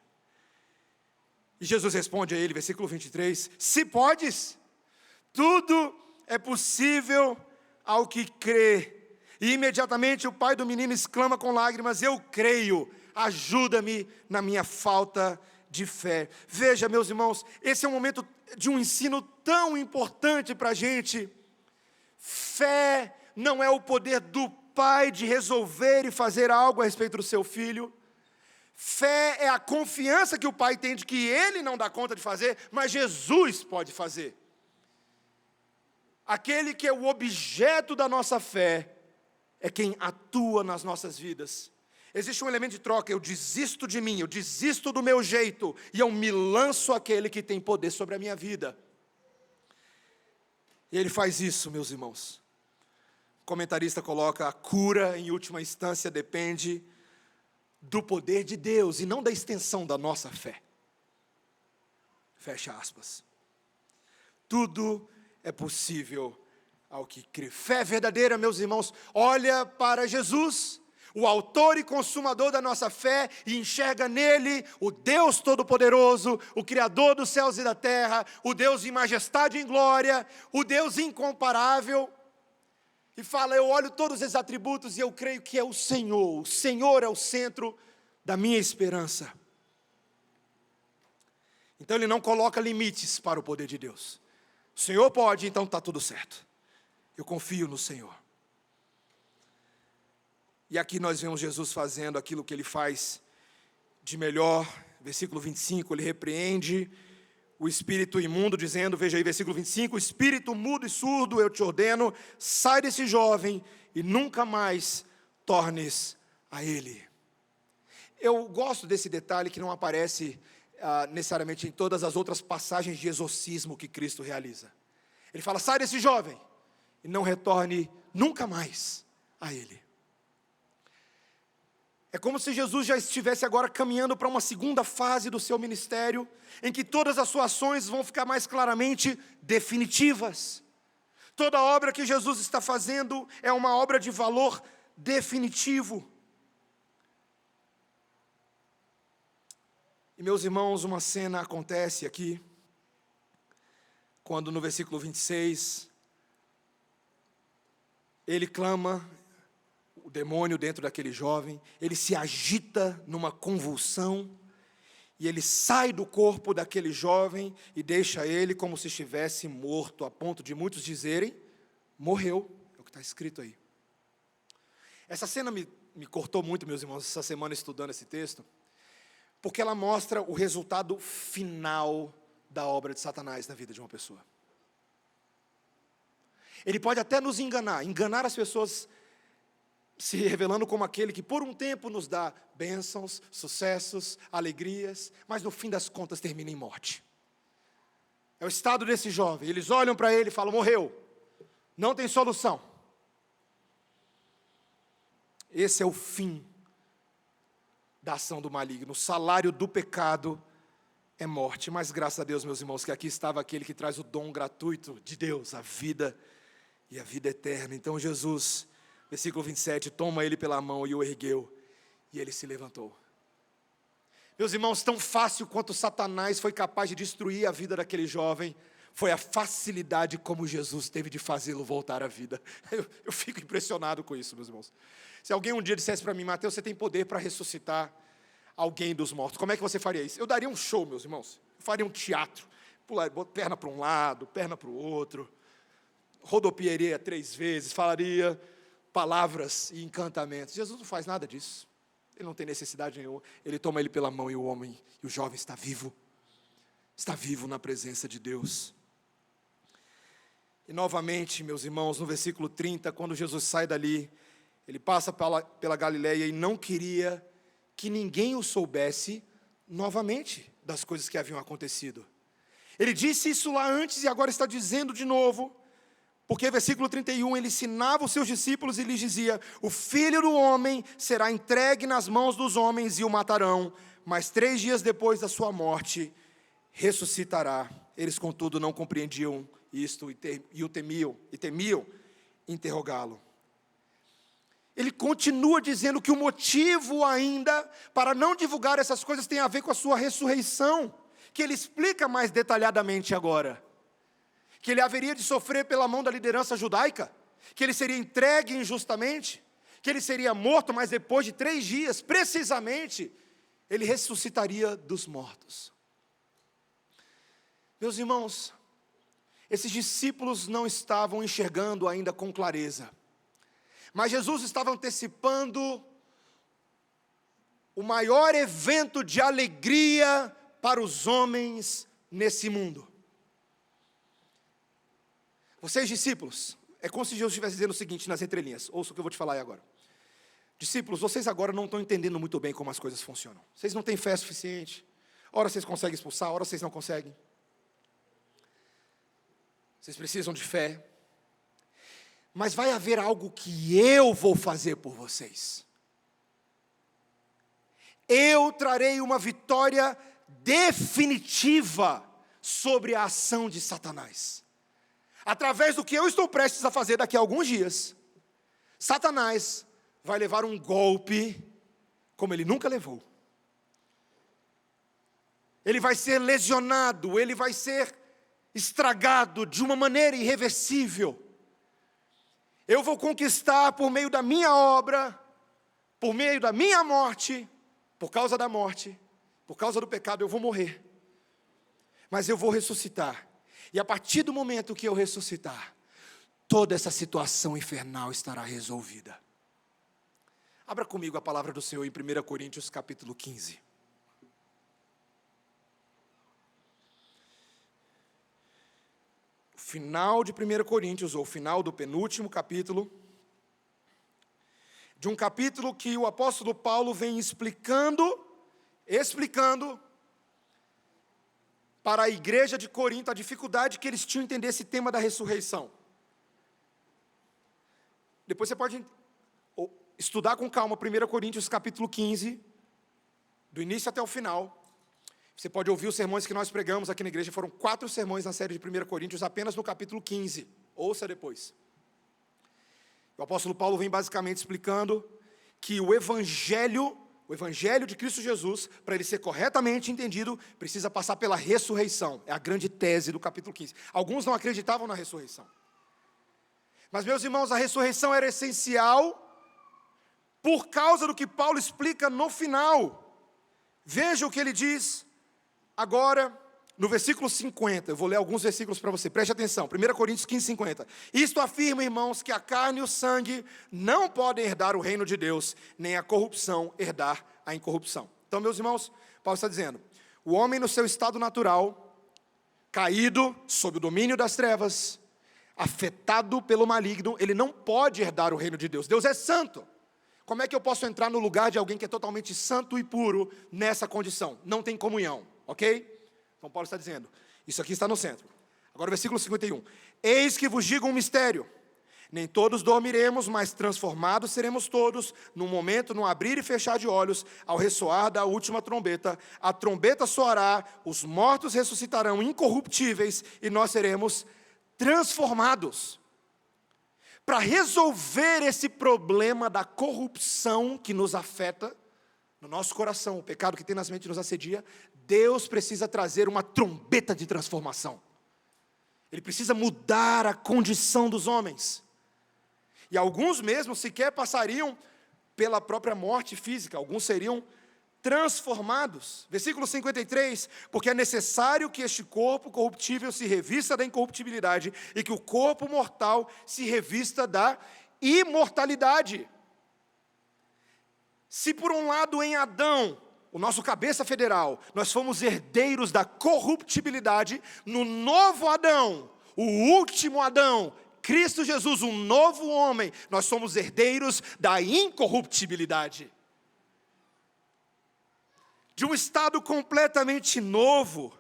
E Jesus responde a ele, versículo 23, se podes, tudo é possível ao que crê. E imediatamente o pai do menino exclama com lágrimas: eu creio, ajuda-me na minha falta de fé. Veja, meus irmãos, esse é um momento de um ensino tão importante para a gente. Fé não é o poder do pai de resolver e fazer algo a respeito do seu filho. Fé é a confiança que o pai tem de que ele não dá conta de fazer, mas Jesus pode fazer. Aquele que é o objeto da nossa fé é quem atua nas nossas vidas. Existe um elemento de troca: eu desisto de mim, eu desisto do meu jeito, e eu me lanço àquele que tem poder sobre a minha vida. E ele faz isso, meus irmãos. O comentarista coloca: a cura, em última instância, depende do poder de Deus, e não da extensão da nossa fé. Fecha aspas. Tudo é possível ao que crê. Fé verdadeira, meus irmãos, olha para Jesus, o autor e consumador da nossa fé, e enxerga nele o Deus Todo-Poderoso, o Criador dos céus e da terra, o Deus em majestade e em glória, o Deus incomparável, e fala: eu olho todos esses atributos e eu creio que é o Senhor é o centro da minha esperança. Então ele não coloca limites para o poder de Deus. O Senhor pode, então está tudo certo. Eu confio no Senhor. E aqui nós vemos Jesus fazendo aquilo que ele faz de melhor. Versículo 25, ele repreende o espírito imundo, dizendo, veja aí, versículo 25, espírito mudo e surdo, eu te ordeno, sai desse jovem e nunca mais tornes a ele. Eu gosto desse detalhe que não aparece necessariamente em todas as outras passagens de exorcismo que Cristo realiza. Ele fala: sai desse jovem e não retorne nunca mais a ele. É como se Jesus já estivesse agora caminhando para uma segunda fase do seu ministério, em que todas as suas ações vão ficar mais claramente definitivas. Toda obra que Jesus está fazendo é uma obra de valor definitivo. E, meus irmãos, uma cena acontece aqui, quando no versículo 26, ele clama, o demônio dentro daquele jovem, ele se agita numa convulsão, e ele sai do corpo daquele jovem e deixa ele como se estivesse morto, a ponto de muitos dizerem: morreu, é o que está escrito aí. Essa cena me cortou muito, meus irmãos, essa semana estudando esse texto, porque ela mostra o resultado final da obra de Satanás na vida de uma pessoa. Ele pode até nos enganar as pessoas, se revelando como aquele que por um tempo nos dá bênçãos, sucessos, alegrias, mas no fim das contas termina em morte. É o estado desse jovem. Eles olham para ele e falam: morreu, não tem solução. Esse é o fim da ação do maligno. O salário do pecado é morte. Mas graças a Deus, meus irmãos, que aqui estava aquele que traz o dom gratuito de Deus, a vida e a vida eterna. Então Jesus, versículo 27, toma ele pela mão e o ergueu, e ele se levantou. Meus irmãos, tão fácil quanto Satanás foi capaz de destruir a vida daquele jovem, foi a facilidade como Jesus teve de fazê-lo voltar à vida. Eu fico impressionado com isso, meus irmãos. Se alguém um dia dissesse para mim: Mateus, você tem poder para ressuscitar alguém dos mortos, como é que você faria isso? Eu daria um show, meus irmãos. Eu faria um teatro, pular, perna para um lado, perna para o outro, rodopiaria 3 vezes, falaria palavras e encantamentos. Jesus não faz nada disso. Ele não tem necessidade nenhuma. Ele toma ele pela mão e o jovem está vivo. Está vivo na presença de Deus. E novamente, meus irmãos, no versículo 30, quando Jesus sai dali, ele passa pela Galileia e não queria que ninguém o soubesse novamente das coisas que haviam acontecido. Ele disse isso lá antes e agora está dizendo de novo, porque versículo 31, ele ensinava os seus discípulos e lhes dizia: o Filho do Homem será entregue nas mãos dos homens e o matarão, mas 3 dias depois da sua morte ressuscitará. Eles, contudo, não compreendiam isto e temiam interrogá-lo. Ele continua dizendo que o motivo ainda para não divulgar essas coisas tem a ver com a sua ressurreição, que ele explica mais detalhadamente agora. Que ele haveria de sofrer pela mão da liderança judaica, que ele seria entregue injustamente, que ele seria morto, mas depois de 3 dias, precisamente, ele ressuscitaria dos mortos. Meus irmãos, esses discípulos não estavam enxergando ainda com clareza, mas Jesus estava antecipando o maior evento de alegria para os homens nesse mundo. Vocês, discípulos, é como se Jesus estivesse dizendo o seguinte nas entrelinhas, ouça o que eu vou te falar aí agora. Discípulos, vocês agora não estão entendendo muito bem como as coisas funcionam. Vocês não têm fé suficiente. Ora vocês conseguem expulsar, ora vocês não conseguem. Vocês precisam de fé. Mas vai haver algo que eu vou fazer por vocês. Eu trarei uma vitória definitiva sobre a ação de Satanás. Através do que eu estou prestes a fazer daqui a alguns dias, Satanás vai levar um golpe como ele nunca levou. Ele vai ser lesionado, ele vai ser estragado de uma maneira irreversível. Eu vou conquistar por meio da minha obra, por meio da minha morte, por causa da morte, por causa do pecado eu vou morrer. Mas eu vou ressuscitar. E a partir do momento que eu ressuscitar, toda essa situação infernal estará resolvida. Abra comigo a palavra do Senhor em 1 Coríntios capítulo 15. Final de 1 Coríntios, ou final do penúltimo capítulo, de um capítulo que o apóstolo Paulo vem explicando para a igreja de Corinto a dificuldade que eles tinham em entender esse tema da ressurreição. Depois você pode estudar com calma 1 Coríntios capítulo 15, do início até o final. Você pode ouvir os sermões que nós pregamos aqui na igreja, foram 4 sermões na série de 1 Coríntios, apenas no capítulo 15, ouça depois. O apóstolo Paulo vem basicamente explicando que o evangelho de Cristo Jesus, para ele ser corretamente entendido, precisa passar pela ressurreição, é a grande tese do capítulo 15. Alguns não acreditavam na ressurreição. Mas, meus irmãos, a ressurreição era essencial, por causa do que Paulo explica no final. Veja o que ele diz agora, no versículo 50, eu vou ler alguns versículos para você, preste atenção, 1 Coríntios 15, 50. Isto afirma, irmãos, que a carne e o sangue não podem herdar o reino de Deus, nem a corrupção herdar a incorrupção. Então, meus irmãos, Paulo está dizendo, o homem no seu estado natural, caído, sob o domínio das trevas, afetado pelo maligno, ele não pode herdar o reino de Deus. Deus é santo. Como é que eu posso entrar no lugar de alguém que é totalmente santo e puro nessa condição? Não tem comunhão. Ok? Então Paulo está dizendo, isso aqui está no centro. Agora o versículo 51. Eis que vos digo um mistério. Nem todos dormiremos, mas transformados seremos todos, num momento, num abrir e fechar de olhos, ao ressoar da última trombeta. A trombeta soará, os mortos ressuscitarão incorruptíveis, e nós seremos transformados. Para resolver esse problema da corrupção que nos afeta, no nosso coração, o pecado que tem nas mentes nos assedia, Deus precisa trazer uma trombeta de transformação. Ele precisa mudar a condição dos homens. E alguns mesmo sequer passariam pela própria morte física, alguns seriam transformados. Versículo 53, porque é necessário que este corpo corruptível se revista da incorruptibilidade e que o corpo mortal se revista da imortalidade. Se por um lado em Adão, o nosso cabeça federal, nós fomos herdeiros da corruptibilidade, no novo Adão, o último Adão, Cristo Jesus, um novo homem, nós somos herdeiros da incorruptibilidade. De um estado completamente novo.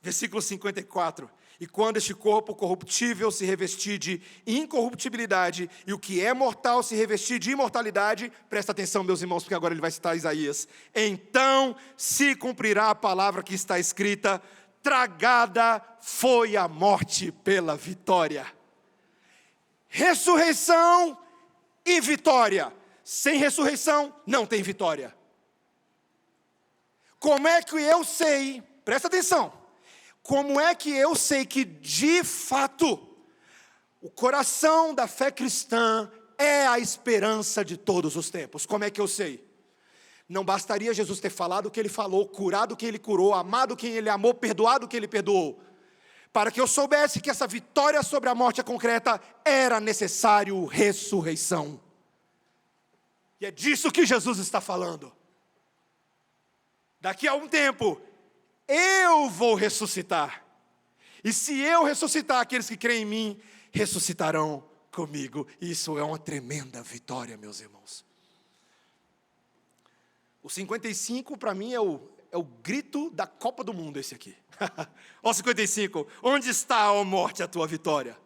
Versículo 54. E quando este corpo corruptível se revestir de incorruptibilidade, e o que é mortal se revestir de imortalidade, presta atenção, meus irmãos, porque agora ele vai citar Isaías. Então se cumprirá a palavra que está escrita: tragada foi a morte pela vitória. Ressurreição e vitória. Sem ressurreição não tem vitória. Como é que eu sei, presta atenção, como é que eu sei que de fato o coração da fé cristã é a esperança de todos os tempos? Como é que eu sei? Não bastaria Jesus ter falado o que ele falou, curado quem ele curou, amado quem ele amou, perdoado quem ele perdoou. Para que eu soubesse que essa vitória sobre a morte é concreta, era necessário ressurreição. E é disso que Jesus está falando. Daqui a um tempo, eu vou ressuscitar. E se eu ressuscitar, aqueles que creem em mim, ressuscitarão comigo. Isso é uma tremenda vitória, meus irmãos. O 55 para mim é o grito da Copa do Mundo esse aqui. Ó 55, onde está, ó morte, a tua vitória?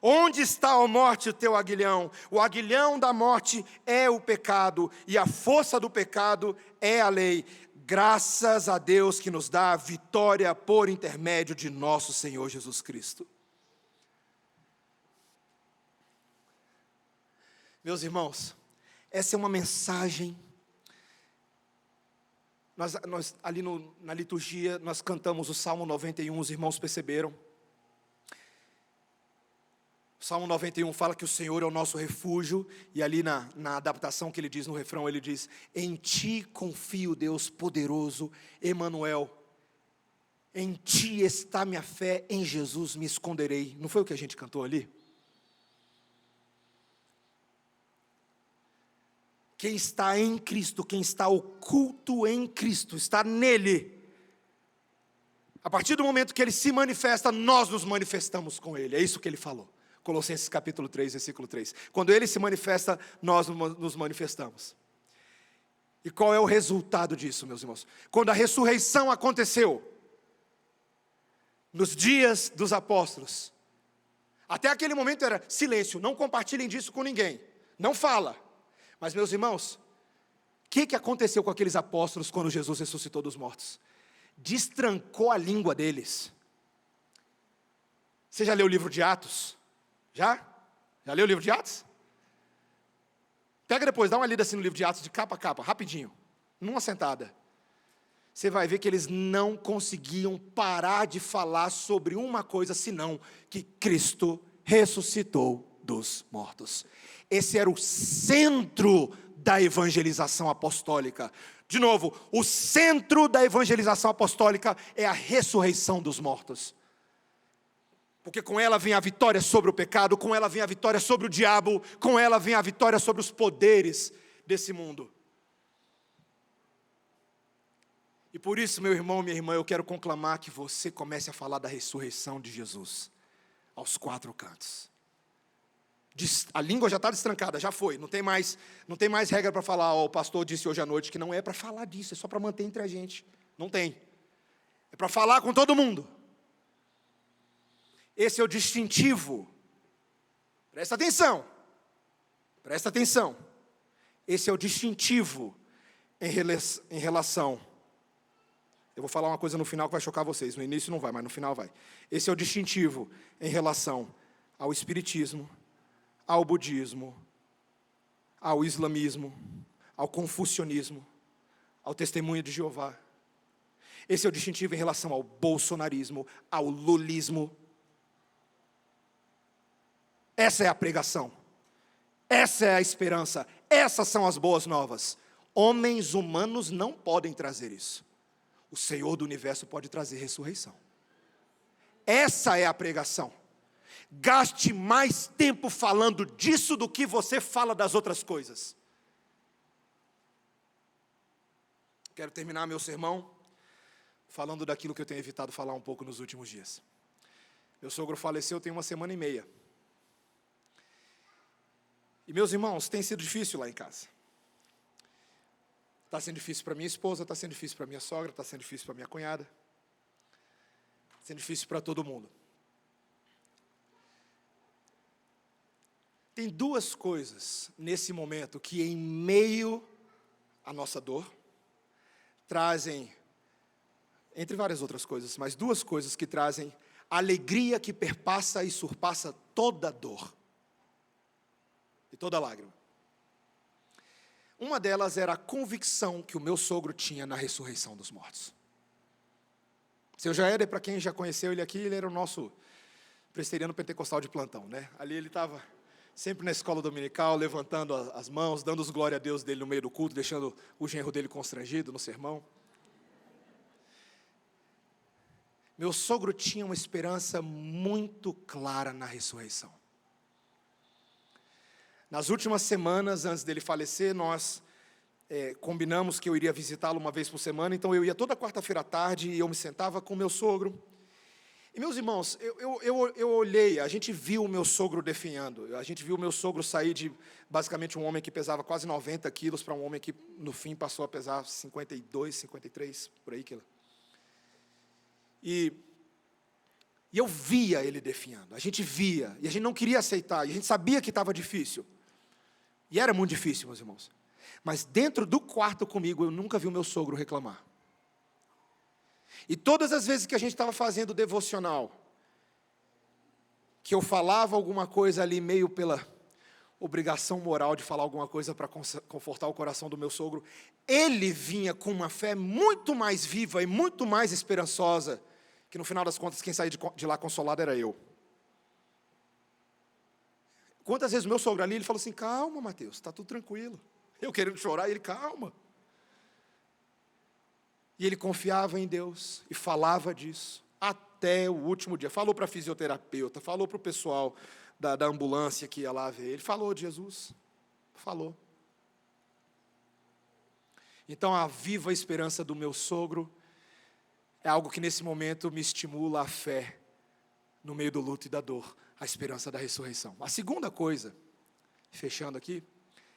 Onde está, ó morte, o teu aguilhão? O aguilhão da morte é o pecado, e a força do pecado é a lei. Graças a Deus que nos dá a vitória por intermédio de nosso Senhor Jesus Cristo. Meus irmãos, essa é uma mensagem. Nós ali na liturgia, nós cantamos o Salmo 91, os irmãos perceberam. O Salmo 91 fala que o Senhor é o nosso refúgio, e ali na adaptação que ele diz no refrão, ele diz: em ti confio, Deus poderoso, Emanuel, em ti está minha fé, em Jesus me esconderei. Não foi o que a gente cantou ali? Quem está em Cristo, quem está oculto em Cristo, está nele. A partir do momento que ele se manifesta, nós nos manifestamos com ele. É isso que ele falou. Colossenses capítulo 3, versículo 3. Quando ele se manifesta, nós nos manifestamos. E qual é o resultado disso, meus irmãos? Quando a ressurreição aconteceu, nos dias dos apóstolos, até aquele momento era silêncio, não compartilhem disso com ninguém, não fala. Mas, meus irmãos, o que aconteceu com aqueles apóstolos quando Jesus ressuscitou dos mortos? Destrancou a língua deles. Você já leu o livro de Atos? Já? Já leu o livro de Atos? Pega depois, dá uma lida assim no livro de Atos, de capa a capa, rapidinho, numa sentada. Você vai ver que eles não conseguiam parar de falar sobre uma coisa, senão que Cristo ressuscitou dos mortos. Esse era o centro da evangelização apostólica. De novo, o centro da evangelização apostólica é a ressurreição dos mortos. Porque com ela vem a vitória sobre o pecado, com ela vem a vitória sobre o diabo, com ela vem a vitória sobre os poderes desse mundo. E por isso, meu irmão, minha irmã, eu quero conclamar que você comece a falar da ressurreição de Jesus aos quatro cantos. A língua já está destrancada, já foi, não tem mais regra para falar. O pastor disse hoje à noite que não é para falar disso, é só para manter entre a gente. Não tem. É para falar com todo mundo. Esse é o distintivo. Presta atenção. Presta atenção. Esse é o distintivo em relação. Eu vou falar uma coisa no final que vai chocar vocês. No início não vai, mas no final vai. Esse é o distintivo em relação ao espiritismo, ao budismo, ao islamismo, ao confucionismo, ao testemunho de Jeová. Esse é o distintivo em relação ao bolsonarismo, ao lulismo. Essa é a pregação, essa é a esperança, essas são as boas novas. Homens humanos não podem trazer isso. O Senhor do universo pode trazer ressurreição. Essa é a pregação. Gaste mais tempo falando disso do que você fala das outras coisas. Quero terminar meu sermão falando daquilo que eu tenho evitado falar um pouco nos últimos dias. Meu sogro faleceu tem 1 semana e meia. E, meus irmãos, tem sido difícil lá em casa. Está sendo difícil para minha esposa, está sendo difícil para minha sogra, está sendo difícil para minha cunhada. Está sendo difícil para todo mundo. Tem duas coisas nesse momento que, em meio à nossa dor, trazem, entre várias outras coisas, mas duas coisas que trazem alegria que perpassa e surpassa toda dor e toda lágrima. Uma delas era a convicção que o meu sogro tinha na ressurreição dos mortos. Seu Jair, para quem já conheceu ele aqui, ele era o nosso presbiteriano pentecostal de plantão, né? Ali ele estava sempre na escola dominical, levantando as mãos, dando os glória a Deus dele no meio do culto, deixando o genro dele constrangido no sermão. Meu sogro tinha uma esperança muito clara na ressurreição. Nas últimas semanas, antes dele falecer, nós combinamos que eu iria visitá-lo uma vez por semana, então eu ia toda quarta-feira à tarde e eu me sentava com o meu sogro. E, meus irmãos, eu olhei, a gente viu o meu sogro definhando, a gente viu o meu sogro sair de, basicamente, um homem que pesava quase 90 quilos para um homem que, no fim, passou a pesar 52, 53, por aí. E eu via ele definhando, a gente via, e a gente não queria aceitar, e a gente sabia que estava difícil. E era muito difícil, meus irmãos. Mas dentro do quarto comigo, eu nunca vi o meu sogro reclamar. E todas as vezes que a gente estava fazendo devocional, que eu falava alguma coisa ali meio pela obrigação moral de falar alguma coisa para confortar o coração do meu sogro, ele vinha com uma fé muito mais viva e muito mais esperançosa, que no final das contas quem saía de lá consolado era eu. Quantas vezes o meu sogro ali, ele falou assim, calma, Mateus, está tudo tranquilo. Eu querendo chorar, e ele, calma. E ele confiava em Deus e falava disso até o último dia. Falou para a fisioterapeuta, falou para o pessoal da ambulância que ia lá ver. Ele falou de Jesus, falou. Então a viva esperança do meu sogro é algo que nesse momento me estimula a fé no meio do luto e da dor, a esperança da ressurreição. A segunda coisa, fechando aqui,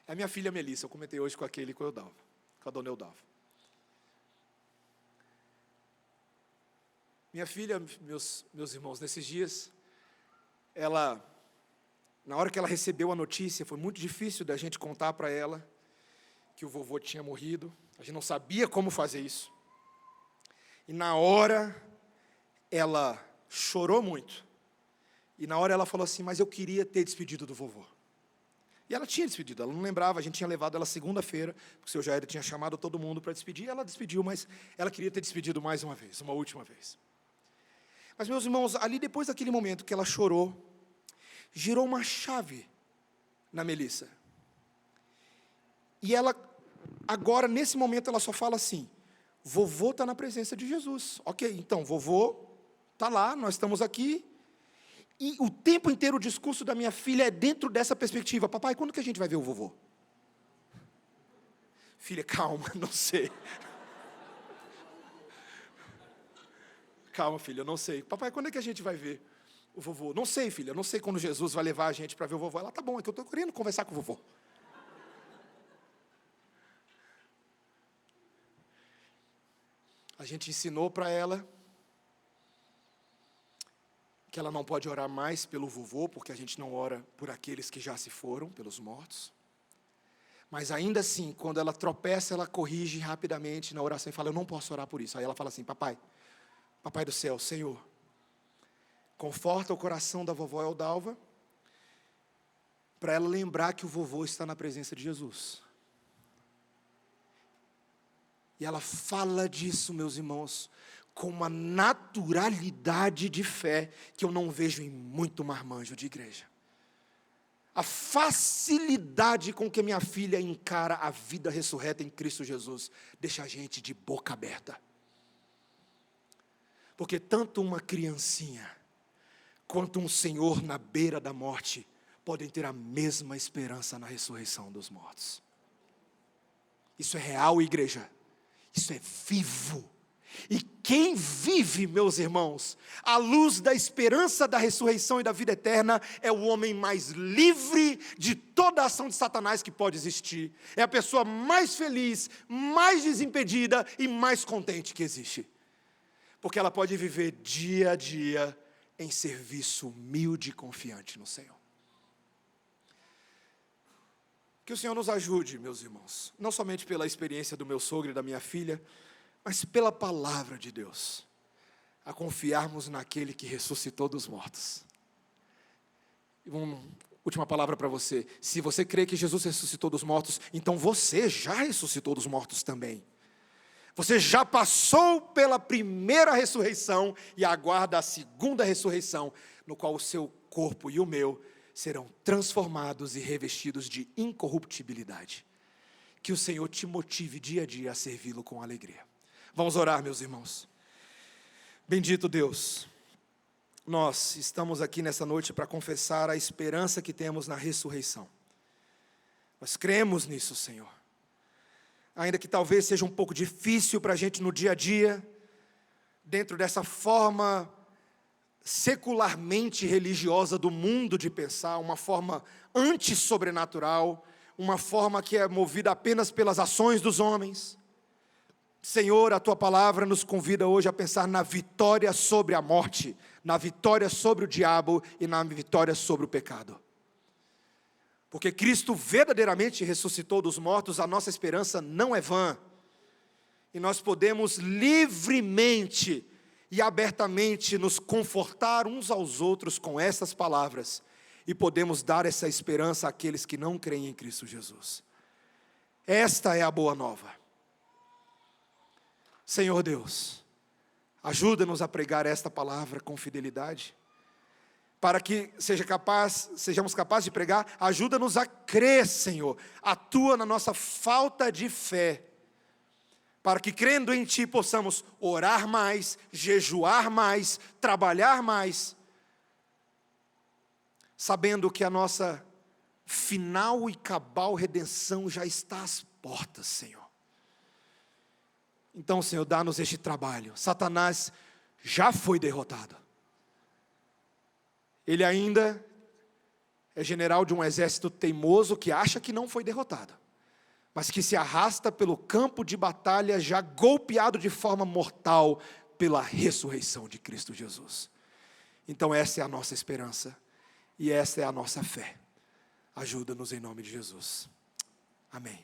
é a minha filha Melissa. Eu comentei hoje com a dona Eudalva. Minha filha, meus irmãos, nesses dias, na hora que ela recebeu a notícia, foi muito difícil da gente contar para ela que o vovô tinha morrido. A gente não sabia como fazer isso. E na hora, ela chorou muito. E na hora ela falou assim, mas eu queria ter despedido do vovô. E ela tinha despedido, ela não lembrava, a gente tinha levado ela segunda-feira, porque o seu Jair tinha chamado todo mundo para despedir, ela despediu, mas ela queria ter despedido mais uma vez, uma última vez. Mas, meus irmãos, ali depois daquele momento que ela chorou, girou uma chave na Melissa. E ela, agora, nesse momento, ela só fala assim, vovô está na presença de Jesus. Ok, então, vovô está lá, nós estamos aqui. E o tempo inteiro o discurso da minha filha é dentro dessa perspectiva. Papai, quando que a gente vai ver o vovô? Filha, calma, não sei. Calma, filha, eu não sei. Papai, quando é que a gente vai ver o vovô? Não sei, filha, não sei quando Jesus vai levar a gente para ver o vovô. Ela, tá bom, é que eu estou querendo conversar com o vovô. A gente ensinou para ela que ela não pode orar mais pelo vovô, porque a gente não ora por aqueles que já se foram, pelos mortos. Mas ainda assim, quando ela tropeça, ela corrige rapidamente na oração e fala, eu não posso orar por isso. Aí ela fala assim, papai do céu, Senhor, conforta o coração da vovó Eudalva, para ela lembrar que o vovô está na presença de Jesus. E ela fala disso, meus irmãos, com uma naturalidade de fé que eu não vejo em muito marmanjo de igreja. A facilidade com que minha filha encara a vida ressurreta em Cristo Jesus deixa a gente de boca aberta. Porque tanto uma criancinha quanto um senhor na beira da morte podem ter a mesma esperança na ressurreição dos mortos. Isso é real, igreja. Isso é vivo. E quem vive, meus irmãos, à luz da esperança da ressurreição e da vida eterna, é o homem mais livre de toda a ação de Satanás que pode existir. É a pessoa mais feliz, mais desimpedida e mais contente que existe. Porque ela pode viver dia a dia em serviço humilde e confiante no Senhor. Que o Senhor nos ajude, meus irmãos, não somente pela experiência do meu sogro e da minha filha, mas pela palavra de Deus, a confiarmos naquele que ressuscitou dos mortos. Uma última palavra para você: se você crê que Jesus ressuscitou dos mortos, então você já ressuscitou dos mortos também. Você já passou pela primeira ressurreição e aguarda a segunda ressurreição, no qual o seu corpo e o meu serão transformados e revestidos de incorruptibilidade. Que o Senhor te motive dia a dia a servi-lo com alegria. Vamos orar, meus irmãos. Bendito Deus, nós estamos aqui nessa noite para confessar a esperança que temos na ressurreição. Nós cremos nisso, Senhor. Ainda que talvez seja um pouco difícil para a gente no dia a dia, dentro dessa forma secularmente religiosa do mundo de pensar, uma forma antissobrenatural, uma forma que é movida apenas pelas ações dos homens. Senhor, a Tua palavra nos convida hoje a pensar na vitória sobre a morte, na vitória sobre o diabo e na vitória sobre o pecado. Porque Cristo verdadeiramente ressuscitou dos mortos, a nossa esperança não é vã. E nós podemos livremente e abertamente nos confortar uns aos outros com essas palavras. E podemos dar essa esperança àqueles que não creem em Cristo Jesus. Esta é a boa nova. Senhor Deus, ajuda-nos a pregar esta palavra com fidelidade, para que sejamos capazes de pregar. Ajuda-nos a crer, Senhor, atua na nossa falta de fé, para que crendo em Ti possamos orar mais, jejuar mais, trabalhar mais, sabendo que a nossa final e cabal redenção já está às portas, Senhor. Então, Senhor, dá-nos este trabalho. Satanás já foi derrotado. Ele ainda é general de um exército teimoso que acha que não foi derrotado, mas que se arrasta pelo campo de batalha já golpeado de forma mortal pela ressurreição de Cristo Jesus. Então essa é a nossa esperança e essa é a nossa fé. Ajuda-nos em nome de Jesus. Amém.